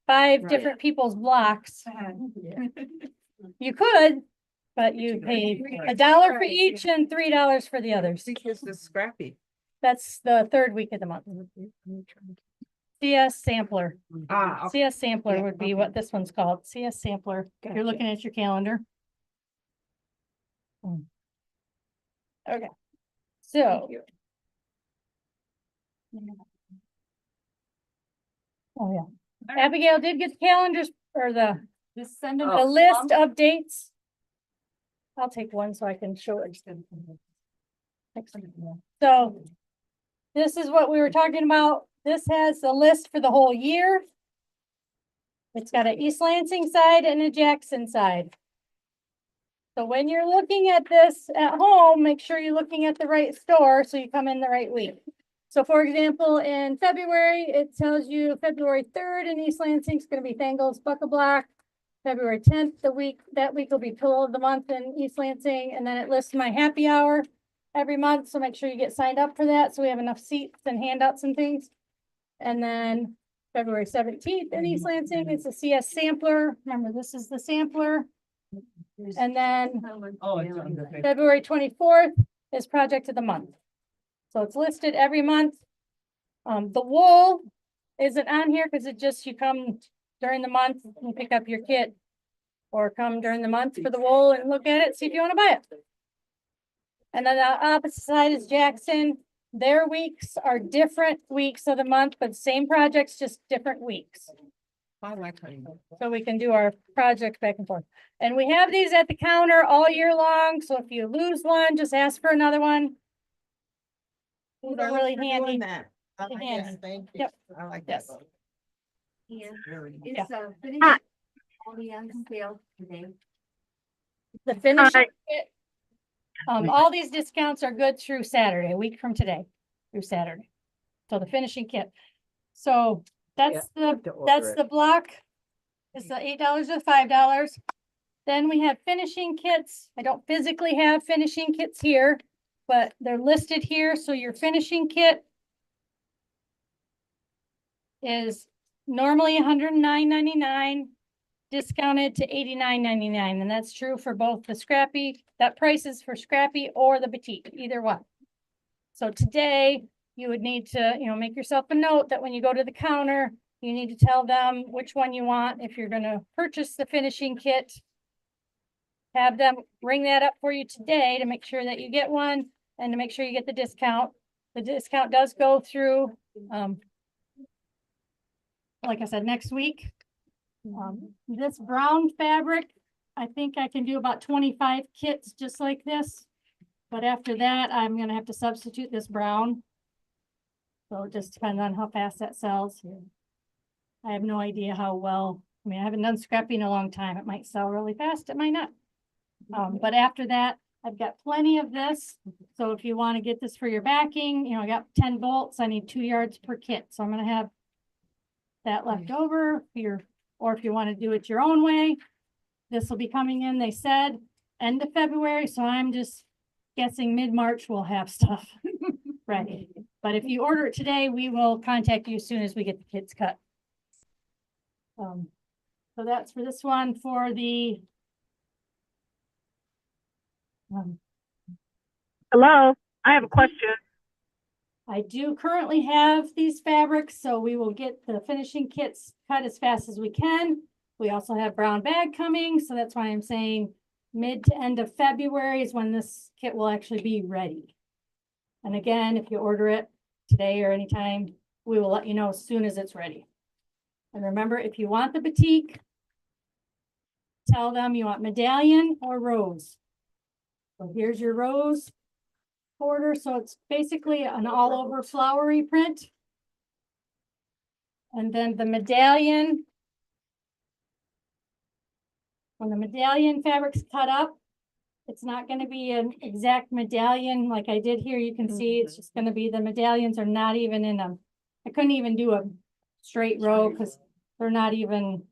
5 different people's blocks. You could, but you pay $1 for each and $3 for the others. Because the scrappy. That's the 3rd week of the month. CS sampler. Ah, okay. CS sampler Yeah, would be okay. what this one's called. CS sampler. If you're looking at your calendar. Okay. So. Oh, yeah. Abigail did get the calendars or the Just send them. the list of dates. I'll take one so I can show it. So this is what we were talking about. This has the list for the whole year. It's got an East Lansing side and a Jackson side. So when you're looking at this at home, make sure you're looking at the right store so you come in the right week. So for example, in February, it tells you February 3rd in East Lansing is going to be Thangles Buckle Block. February 10th, that week will be Pillow of the Month in East Lansing. And then it lists my happy hour every month. So make sure you get signed up for that. So we have enough seats and handouts and things. And then February 17th in East Lansing, it's a CS sampler. Remember, this is the sampler. And then Oh, it's on the page. February 24th is Project of the Month. So it's listed every month. The wool isn't on here because it just, you come during the month and pick up your kit. Or come during the month for the wool and look at it, see if you want to buy it. And then the opposite side is Jackson. Their weeks are different weeks of the month, but same projects, just different weeks. I like how you. So we can do our projects back and forth. And we have these at the counter all year long. So if you lose one, just ask for another one. These are really handy. That. I like Handy. that. Thank you. Yep. I like Yes. that. Yeah. Very good. Yeah. Finishing all the on sale today. The finishing kit. All these discounts are good through Saturday, a week from today, through Saturday. So the finishing kit. So that's the block. It's the $8 or $5. Then we have finishing kits. I don't physically have finishing kits here, but they're listed here. So your finishing kit is normally $109.99, discounted to $89.99. And that's true for both the scrappy, that price is for scrappy or the batik, either one. So today you would need to, make yourself a note that when you go to the counter, you need to tell them which one you want. If you're going to purchase the finishing kit, have them ring that up for you today to make sure that you get one and to make sure you get the discount. The discount does go through, like I said, next week. This brown fabric, I think I can do about 25 kits just like this. But after that, I'm gonna have to substitute this brown. So it just depends on how fast that sells. I have no idea how well, I mean, I haven't done scrappy in a long time. It might sell really fast, it might not. But after that, I've got plenty of this. So if you want to get this for your backing, I got 10 bolts. I need 2 yards per kit. So I'm gonna have that left over here, or if you want to do it your own way. This will be coming in, they said, end of February, so I'm just guessing mid-March we'll have stuff ready. But if you order it today, we will contact you as soon as we get the kits cut. So that's for this one. For the Hello, I have a question. I do currently have these fabrics, so we will get the finishing kits cut as fast as we can. We also have brown bag coming, so that's why I'm saying mid to end of February is when this kit will actually be ready. And again, if you order it today or anytime, we will let you know as soon as it's ready. And remember, if you want the batik, tell them you want medallion or rose. So here's your rose border. So it's basically an all over flowery print. And then the medallion, when the medallion fabric's cut up, it's not going to be an exact medallion like I did here. You can see it's just going to be the medallions are not even in a, I couldn't even do a straight row because they're not even,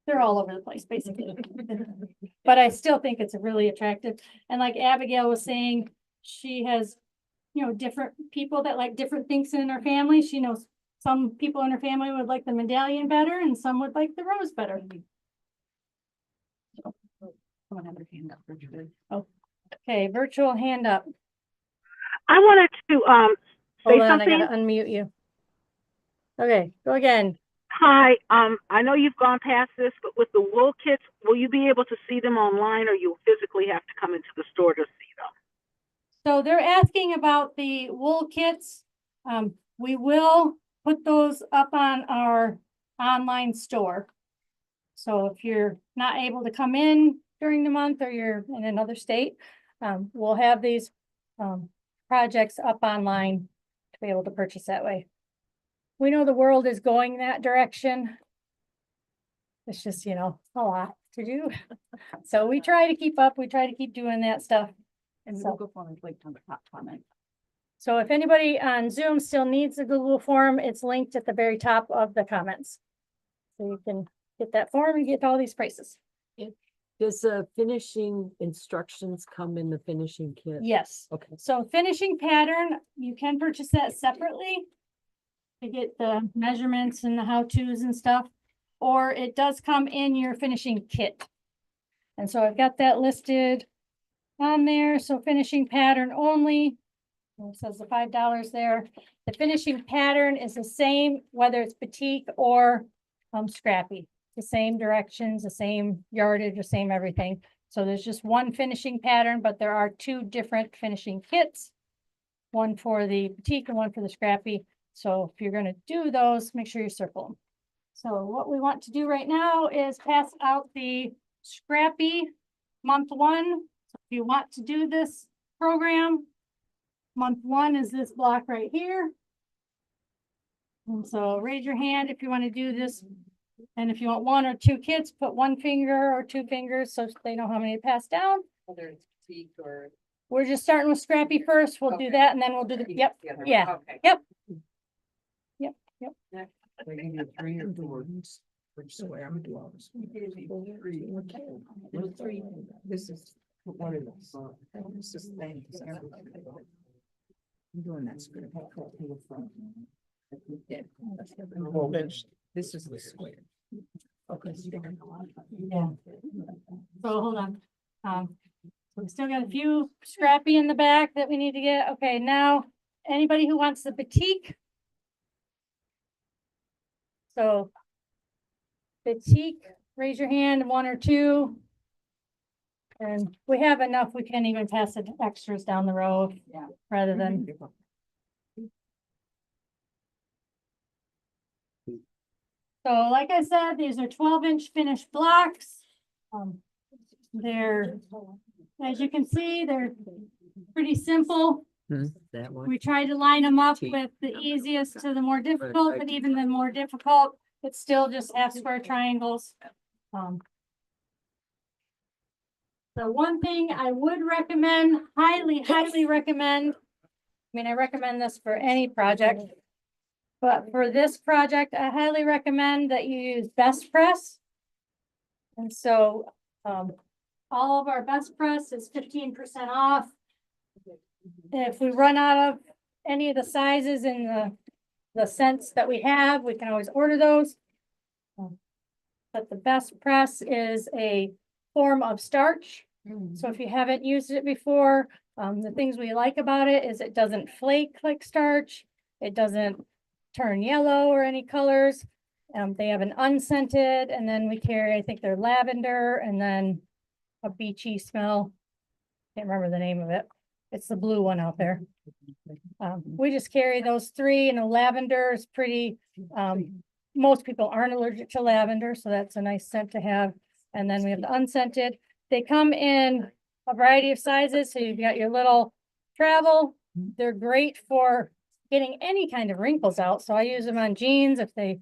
they're all over the place basically. But I still think it's really attractive. And like Abigail was saying, she has, different people that like different things in her family. She knows some people in her family would like the medallion better and some would like the rose better. Someone have their hand up virtually. Oh, okay, virtual hand up. I wanted to say Hold on, something. I gotta unmute you. Okay, go again. Hi, I know you've gone past this, but with the wool kits, will you be able to see them online, or you physically have to come into the store to see them? So they're asking about the wool kits. We will put those up on our online store. So if you're not able to come in during the month or you're in another state, we'll have these projects up online to be able to purchase that way. We know the world is going that direction. It's just, a lot to do. So we try to keep up, we try to keep doing that stuff. And the So- Google form is linked on the top comment. So if anybody on Zoom still needs the Google form, it's linked at the very top of the comments. So you can get that form and get all these prices. Does the finishing instructions come in the finishing kit? Yes. Okay. So finishing pattern, you can purchase that separately to get the measurements and the how-tos and stuff, or it does come in your finishing kit. And so I've got that listed on there. So finishing pattern only. It says the $5 there. The finishing pattern is the same, whether it's batik or scrappy. The same directions, the same yardage, the same everything. So there's just one finishing pattern, but there are 2 different finishing kits. One for the batik and one for the scrappy. So if you're gonna do those, make sure you circle them. So what we want to do right now is pass out the scrappy month 1. So if you want to do this program, month 1 is this block right here. And so raise your hand if you want to do this. And if you want 1 or 2 kits, put 1 finger or 2 fingers so they know how many to pass down. Whether it's fatigue or. We're just starting with scrappy first. We'll do that and then we'll do the, yep, yeah, Okay. yep. They give you 3 or 4. Which way I'm doing all this. 3. Okay. 3. This is one of those. This is thing. I'm doing that square. Well, this is the square. Okay. Yeah. So hold on. So we still got a few scrappy in the back that we need to get. Okay, now, anybody who wants the batik. So batik, raise your hand, 1 or 2. And we have enough, we can't even pass the extras down the road. Yeah. Rather than. So like I said, these are 12-inch finished blocks. They're As you can see, they're pretty simple. That one. We tried to line them up with the easiest to the more difficult, but even the more difficult, it's still just half square triangles. The one thing I would recommend, highly recommend, I mean, I recommend this for any project. But for this project, I highly recommend that you use Best Press. And so, all of our Best Press is 15% off. If we run out of any of the sizes in the scents that we have, we can always order those. But the Best Press is a form of starch. So if you haven't used it before, the things we like about it is it doesn't flake like starch. It doesn't turn yellow or any colors. They have an unscented, and then we carry, I think they're lavender and then a beachy smell. Can't remember the name of it. It's the blue one out there. We just carry those three, and the lavender is pretty, most people aren't allergic to lavender, so that's a nice scent to have. And then we have the unscented. They come in a variety of sizes. So you've got your little travel. They're great for getting any kind of wrinkles out. So I use them on jeans if they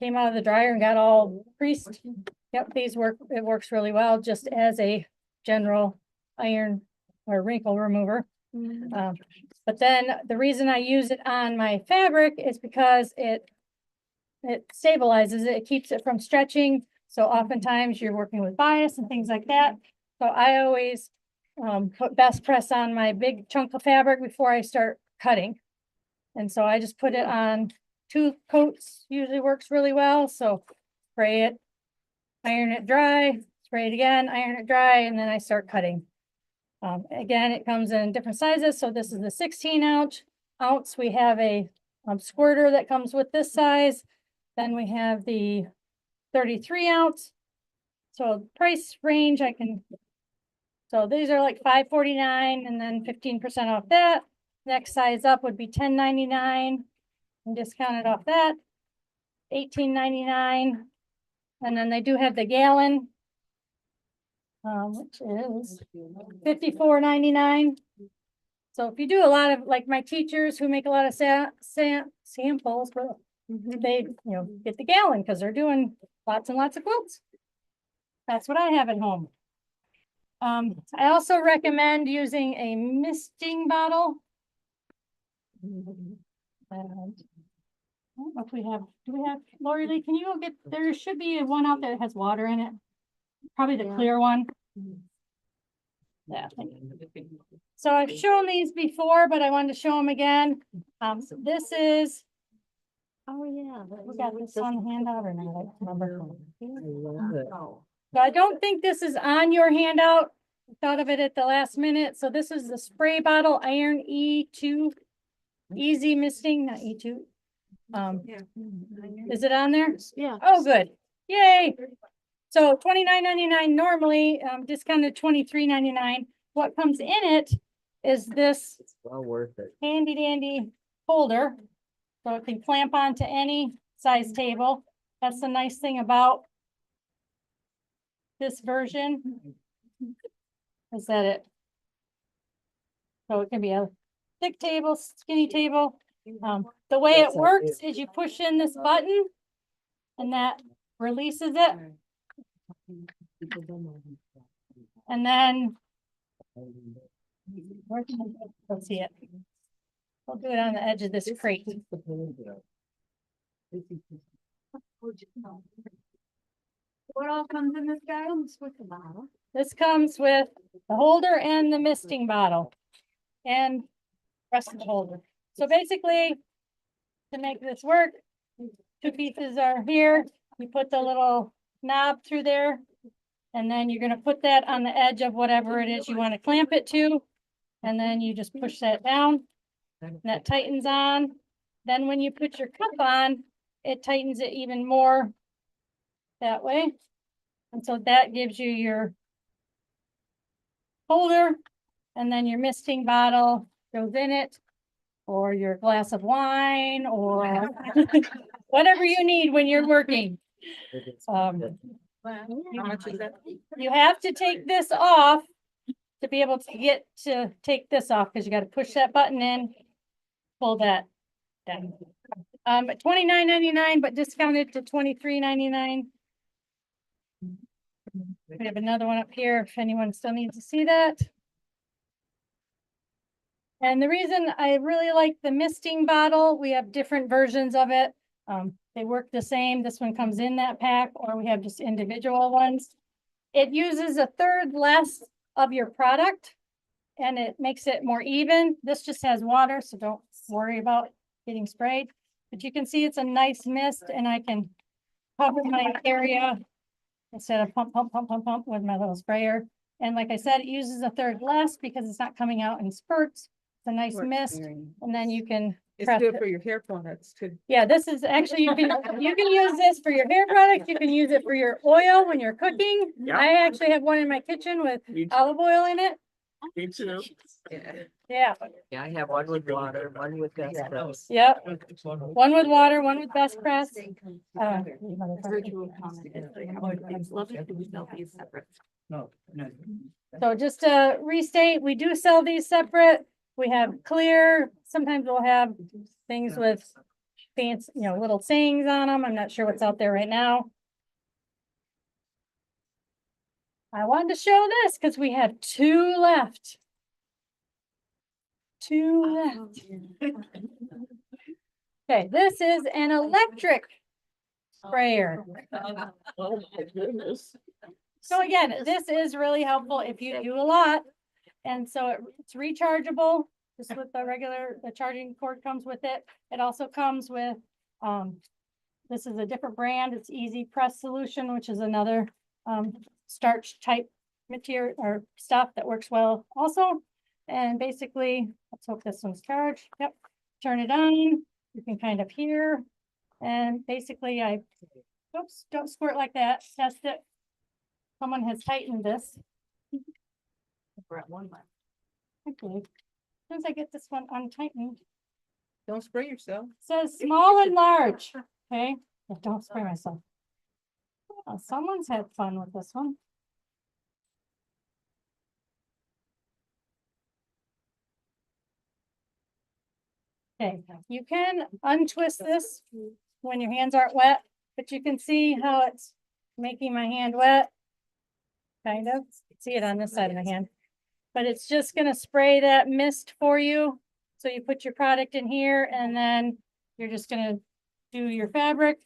came out of the dryer and got all creased. Yep, these work, it works really well just as a general iron or wrinkle remover. But then the reason I use it on my fabric is because it stabilizes it. It keeps it from stretching. So oftentimes you're working with bias and things like that. So I always put Best Press on my big chunk of fabric before I start cutting. And so I just put it on 2 coats, usually works really well. So spray it, iron it dry, spray it again, iron it dry, and then I start cutting. Again, it comes in different sizes. So this is the 16 ounce. We have a squirter that comes with this size. Then we have the 33 ounce. So price range so these are like $5.49 and then 15% off that. Next size up would be $10.99 and discounted off that. $18.99. And then they do have the gallon, which is $54.99. So if you do a lot of, like my teachers who make a lot of samples, they, get the gallon because they're doing lots and lots of quilts. That's what I have at home. I also recommend using a misting bottle. And I don't know if we have, Lori Lee, can you go get, there should be one out there that has water in it. Probably the clear one. Yeah. So I've shown these before, but I wanted to show them again. So this is, oh yeah, we got this on the handout or not? I don't remember. So I don't think this is on your handout. I thought of it at the last minute. So this is the spray bottle iron E2 easy misting, not E2. Is it on there? Yeah. Oh, good. Yay. So $29.99 normally, discounted $23.99. What comes in it is this Well worth it. handy dandy holder. So it can clamp onto any size table. That's the nice thing about this version. Is that so it can be a thick table, skinny table. The way it works is you push in this button and that releases it. And then let's see it. I'll do it on the edge of this crate. What all comes in this guy? With the bottle. This comes with the holder and the misting bottle and rest of the holder. So basically, to make this work, 2 pieces are here. You put the little knob through there, and then you're going to put that on the edge of whatever it is you want to clamp it to. And then you just push that down, and that tightens on. Then when you put your cup on, it tightens it even more that way. And so that gives you your holder, and then your misting bottle goes in it, or your glass of wine, or whatever you need when you're working. How much is that? You have to take this off to be able to get to take this off, because you gotta push that button in, pull that down. $29.99, but discounted to $23.99. We have another one up here if anyone still needs to see that. And the reason I really like the misting bottle, we have different versions of it. They work the same. This one comes in that pack, or we have just individual ones. It uses a third less of your product and it makes it more even. This just has water, so don't worry about getting sprayed. But you can see it's a nice mist and I can cover my area instead of pump with my little sprayer. And like I said, it uses a third less because it's not coming out in spurts. It's a nice More mist, experience. and then you can It's press good it. for your hair products too. Yeah, this is actually, you can use this for your hair products. You can use it for your oil when you're cooking. Yeah. I actually have one in my kitchen with Me too. olive oil in it. Me too. Yeah. Yeah, Yeah, I have one with water, one with best press. yep. One with water, one with best press. So just to restate, we do sell these separate. We have clear, sometimes we'll have things with fancy, little sayings on them. I'm not sure what's out there right now. I wanted to show this because we have two left. Two left. Okay, this is an electric sprayer. Oh my goodness. So again, this is really helpful if you do a lot. And so it's rechargeable, just with the charging cord comes with it. It also comes with, this is a different brand. It's Easy Press Solution, which is another starch type material or stuff that works well also. And basically, let's hope this one's charged. Yep. Turn it on. You can kind of hear. And basically oops, don't squirt like that. Test it. Someone has tightened this. We're at one left. Okay. As soon as I get this one untightened, Don't spray yourself. it says small and large. Okay, but don't spray myself. Oh, someone's had fun with this one. Okay, you can untwist this when your hands aren't wet, but you can see how it's making my hand wet. Kind of, see it on this side of the hand. But it's just gonna spray that mist for you. So you put your product in here and then you're just gonna do your fabric,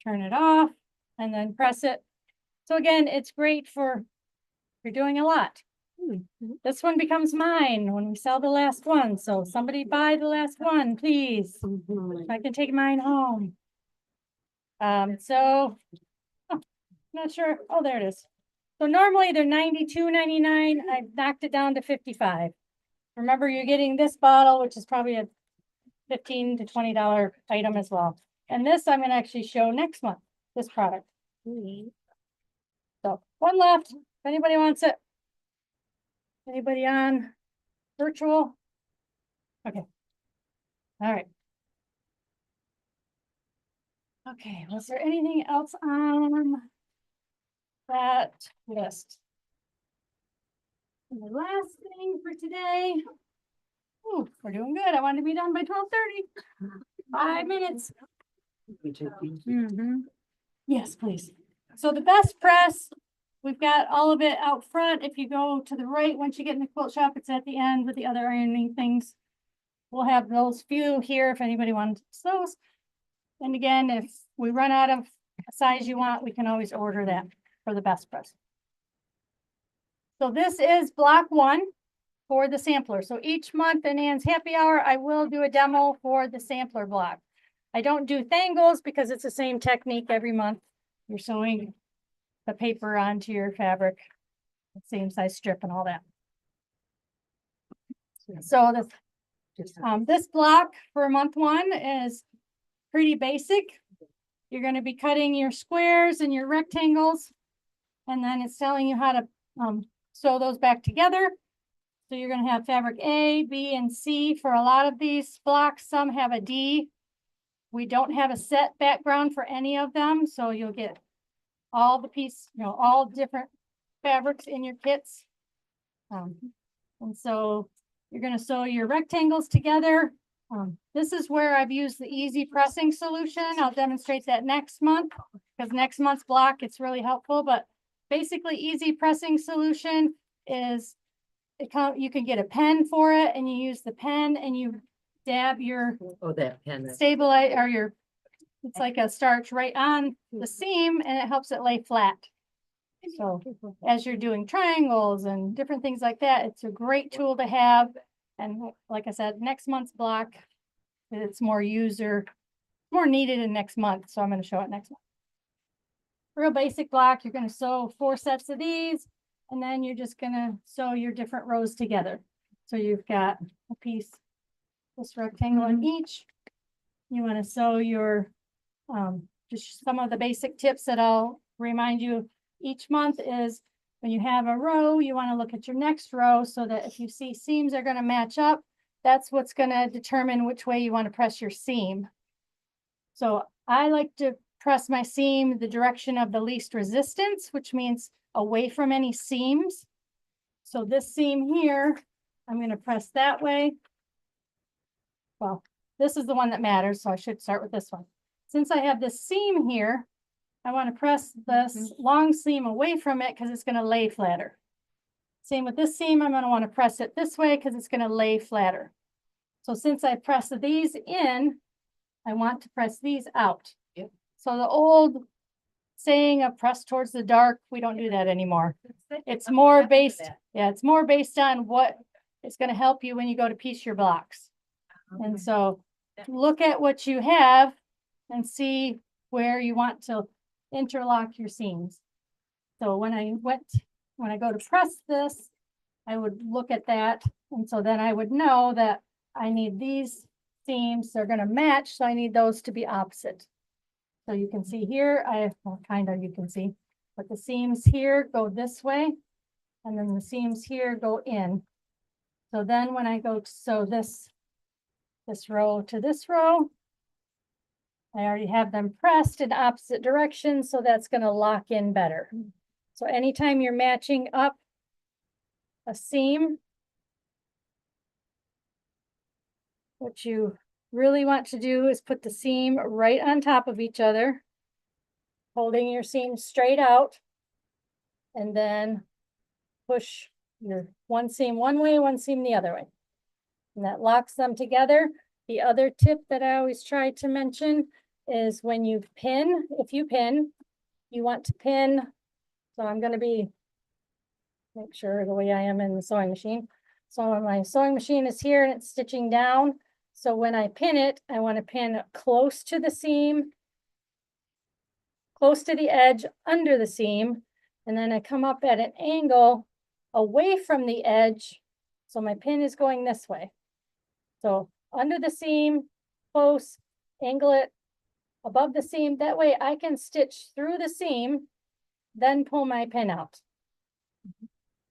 turn it off, and then press it. So again, it's great for, if you're doing a lot. This one becomes mine when we sell the last one. So somebody buy the last one, please. I can take mine home. Not sure. Oh, there it is. So normally they're $92.99. I've knocked it down to $55. Remember, you're getting this bottle, which is probably a $15 to $20 item as well. And this I'm gonna actually show next month, this product. So one left, if anybody wants it. Anybody on virtual? Okay. All right. Okay, was there anything else on that list? And the last thing for today. Ooh, we're doing good. I wanted to be done by 12:30. 5 minutes. Yes, please. So the best press, we've got all of it out front. If you go to the right, once you get in the quilt shop, it's at the end with the other ironing things. We'll have those few here if anybody wants those. And again, if we run out of a size you want, we can always order that for the best press. So this is block 1 for the sampler. So each month in Ann's Happy Hour, I will do a demo for the sampler block. I don't do thangles because it's the same technique every month. You're sewing the paper onto your fabric, same size strip and all that. So this block for month 1 is pretty basic. You're going to be cutting your squares and your rectangles, and then it's telling you how to sew those back together. So you're going to have fabric A, B, and C for a lot of these blocks. Some have a D. We don't have a set background for any of them, so you'll get all the all different fabrics in your kits. And so you're gonna sew your rectangles together. This is where I've used the easy pressing solution. I'll demonstrate that next month, because next month's block, it's really helpful, but basically easy pressing solution is you can get a pen for it, and you use the pen and you dab your Oh, that pen. stabilize or your, it's like a starch right on the seam, and it helps it lay flat. So as you're doing triangles and different things like that, it's a great tool to have. And like I said, next month's block, it's more needed in next month. So I'm going to show it next month. Real basic block. You're going to sew 4 sets of these, and then you're just going to sew your different rows together. So you've got a piece, this rectangle in each. You want to sew your, just some of the basic tips that I'll remind you each month is when you have a row, you want to look at your next row so that if you see seams are going to match up, that's what's going to determine which way you want to press your seam. So I like to press my seam the direction of the least resistance, which means away from any seams. So this seam here, I'm going to press that way. Well, this is the one that matters, so I should start with this one. Since I have this seam here, I want to press this long seam away from it because it's going to lay flatter. Same with this seam, I'm going to want to press it this way because it's going to lay flatter. So since I press these in, I want to press these out. Yep. So the old saying of press towards the dark, we don't do that anymore. It's more based, it's more based on what is going to help you when you go to piece your blocks. And so look at what you have and see where you want to interlock your seams. So when I go to press this, I would look at that. And so then I would know that I need these seams, they're going to match. So I need those to be opposite. So you can see here, you can see, but the seams here go this way. And then the seams here go in. So then when I go to sew this row to this row, I already have them pressed in opposite directions, so that's going to lock in better. So anytime you're matching up a seam, what you really want to do is put the seam right on top of each other, holding your seam straight out, and then push your one seam one way, one seam the other way. And that locks them together. The other tip that I always try to mention is when you pin, if you pin, you want to pin. So I'm going to make sure the way I am in the sewing machine. So my sewing machine is here and it's stitching down. So when I pin it, I want to pin close to the seam, close to the edge, under the seam. And then I come up at an angle away from the edge. So my pin is going this way. So under the seam, close, angle it above the seam. That way I can stitch through the seam, then pull my pin out.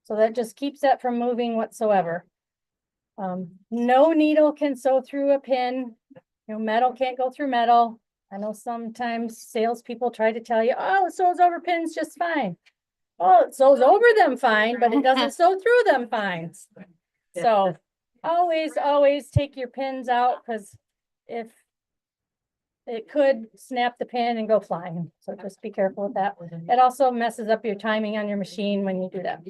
So that just keeps that from moving whatsoever. No needle can sew through a pin. Metal can't go through metal. I know sometimes salespeople try to tell you, oh, it sews over pins just fine. Oh, it sews over them fine, but it doesn't sew through them fine. So always take your pins out, because if it could snap the pin and go flying. So just be careful with that. It also messes up your timing on your machine when you do that.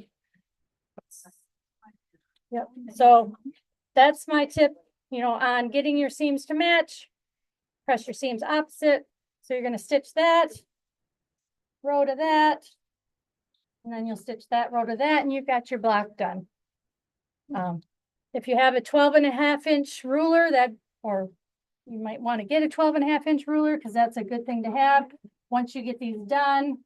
Yep. So that's my tip, on getting your seams to match. Press your seams opposite. So you're going to stitch that row to that, and then you'll stitch that row to that, and you've got your block done. If you have a 12.5-inch ruler, or you might want to get a 12.5-inch ruler, because that's a good thing to have. Once you get these done,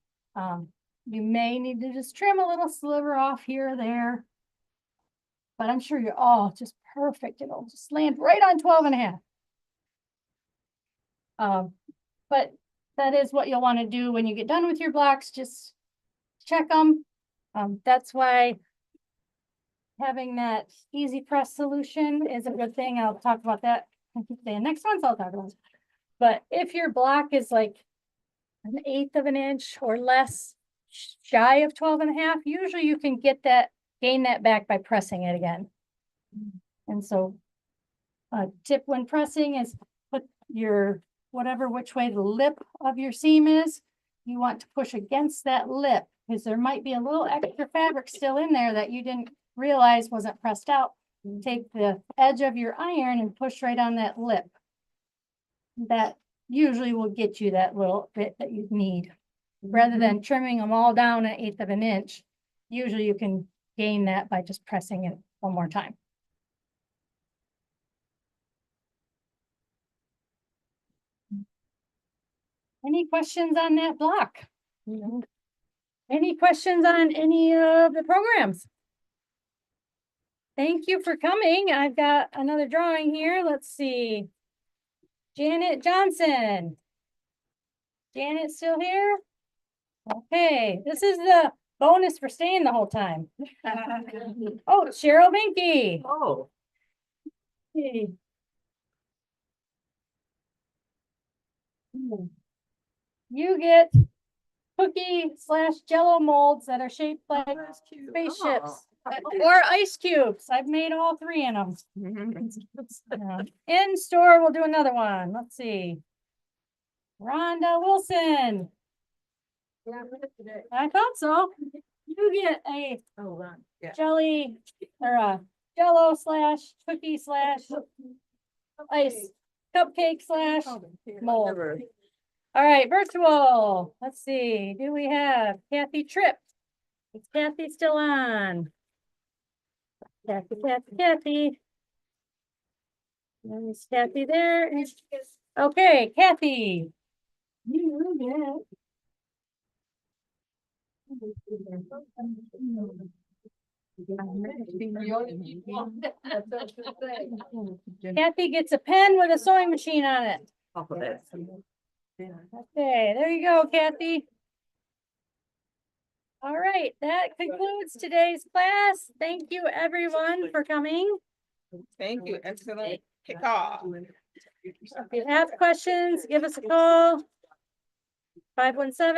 you may need to just trim a little sliver off here or there. But I'm sure you're all just perfect. It'll just land right on 12.5. But that is what you'll want to do when you get done with your blocks. Just check them. That's why having that easy press solution is a good thing. I'll talk about that next month. I'll talk about it. But if your block is like 1/8 of an inch or less shy of 12.5, usually you can get that gain that back by pressing it again. And so a tip when pressing is put your, whatever which way the lip of your seam is, you want to push against that lip because there might be a little extra fabric still in there that you didn't realize wasn't pressed out. Take the edge of your iron and push right on that lip. That usually will get you that little bit that you need. Rather than trimming them all down 1/8 of an inch, usually you can gain that by just pressing it one more time. Any questions on that block? Any questions on any of the programs? Thank you for coming. I've got another drawing here. Let's see. Janet Johnson. Janet still here? Okay, this is the bonus for staying the whole time. Oh, Cheryl Binky. Oh. Hey. You get cookie/jello molds that are shaped like spaceships or ice cubes. I've made all 3 in them. In store, we'll do another one. Let's see. Rhonda Wilson. I thought so. You get a jelly or a jello/cookie/ice cupcake/mold. All right, virtual. Let's see. Do we have Kathy Tripp? Is Kathy still on? Kathy. Is Kathy there? Okay, Kathy. You get. Kathy gets a pen with a sewing machine on it. Okay, there you go, Kathy. All right, that concludes today's class. Thank you, everyone, for coming. Thank you. Excellent kickoff. If you have questions, give us a call. 517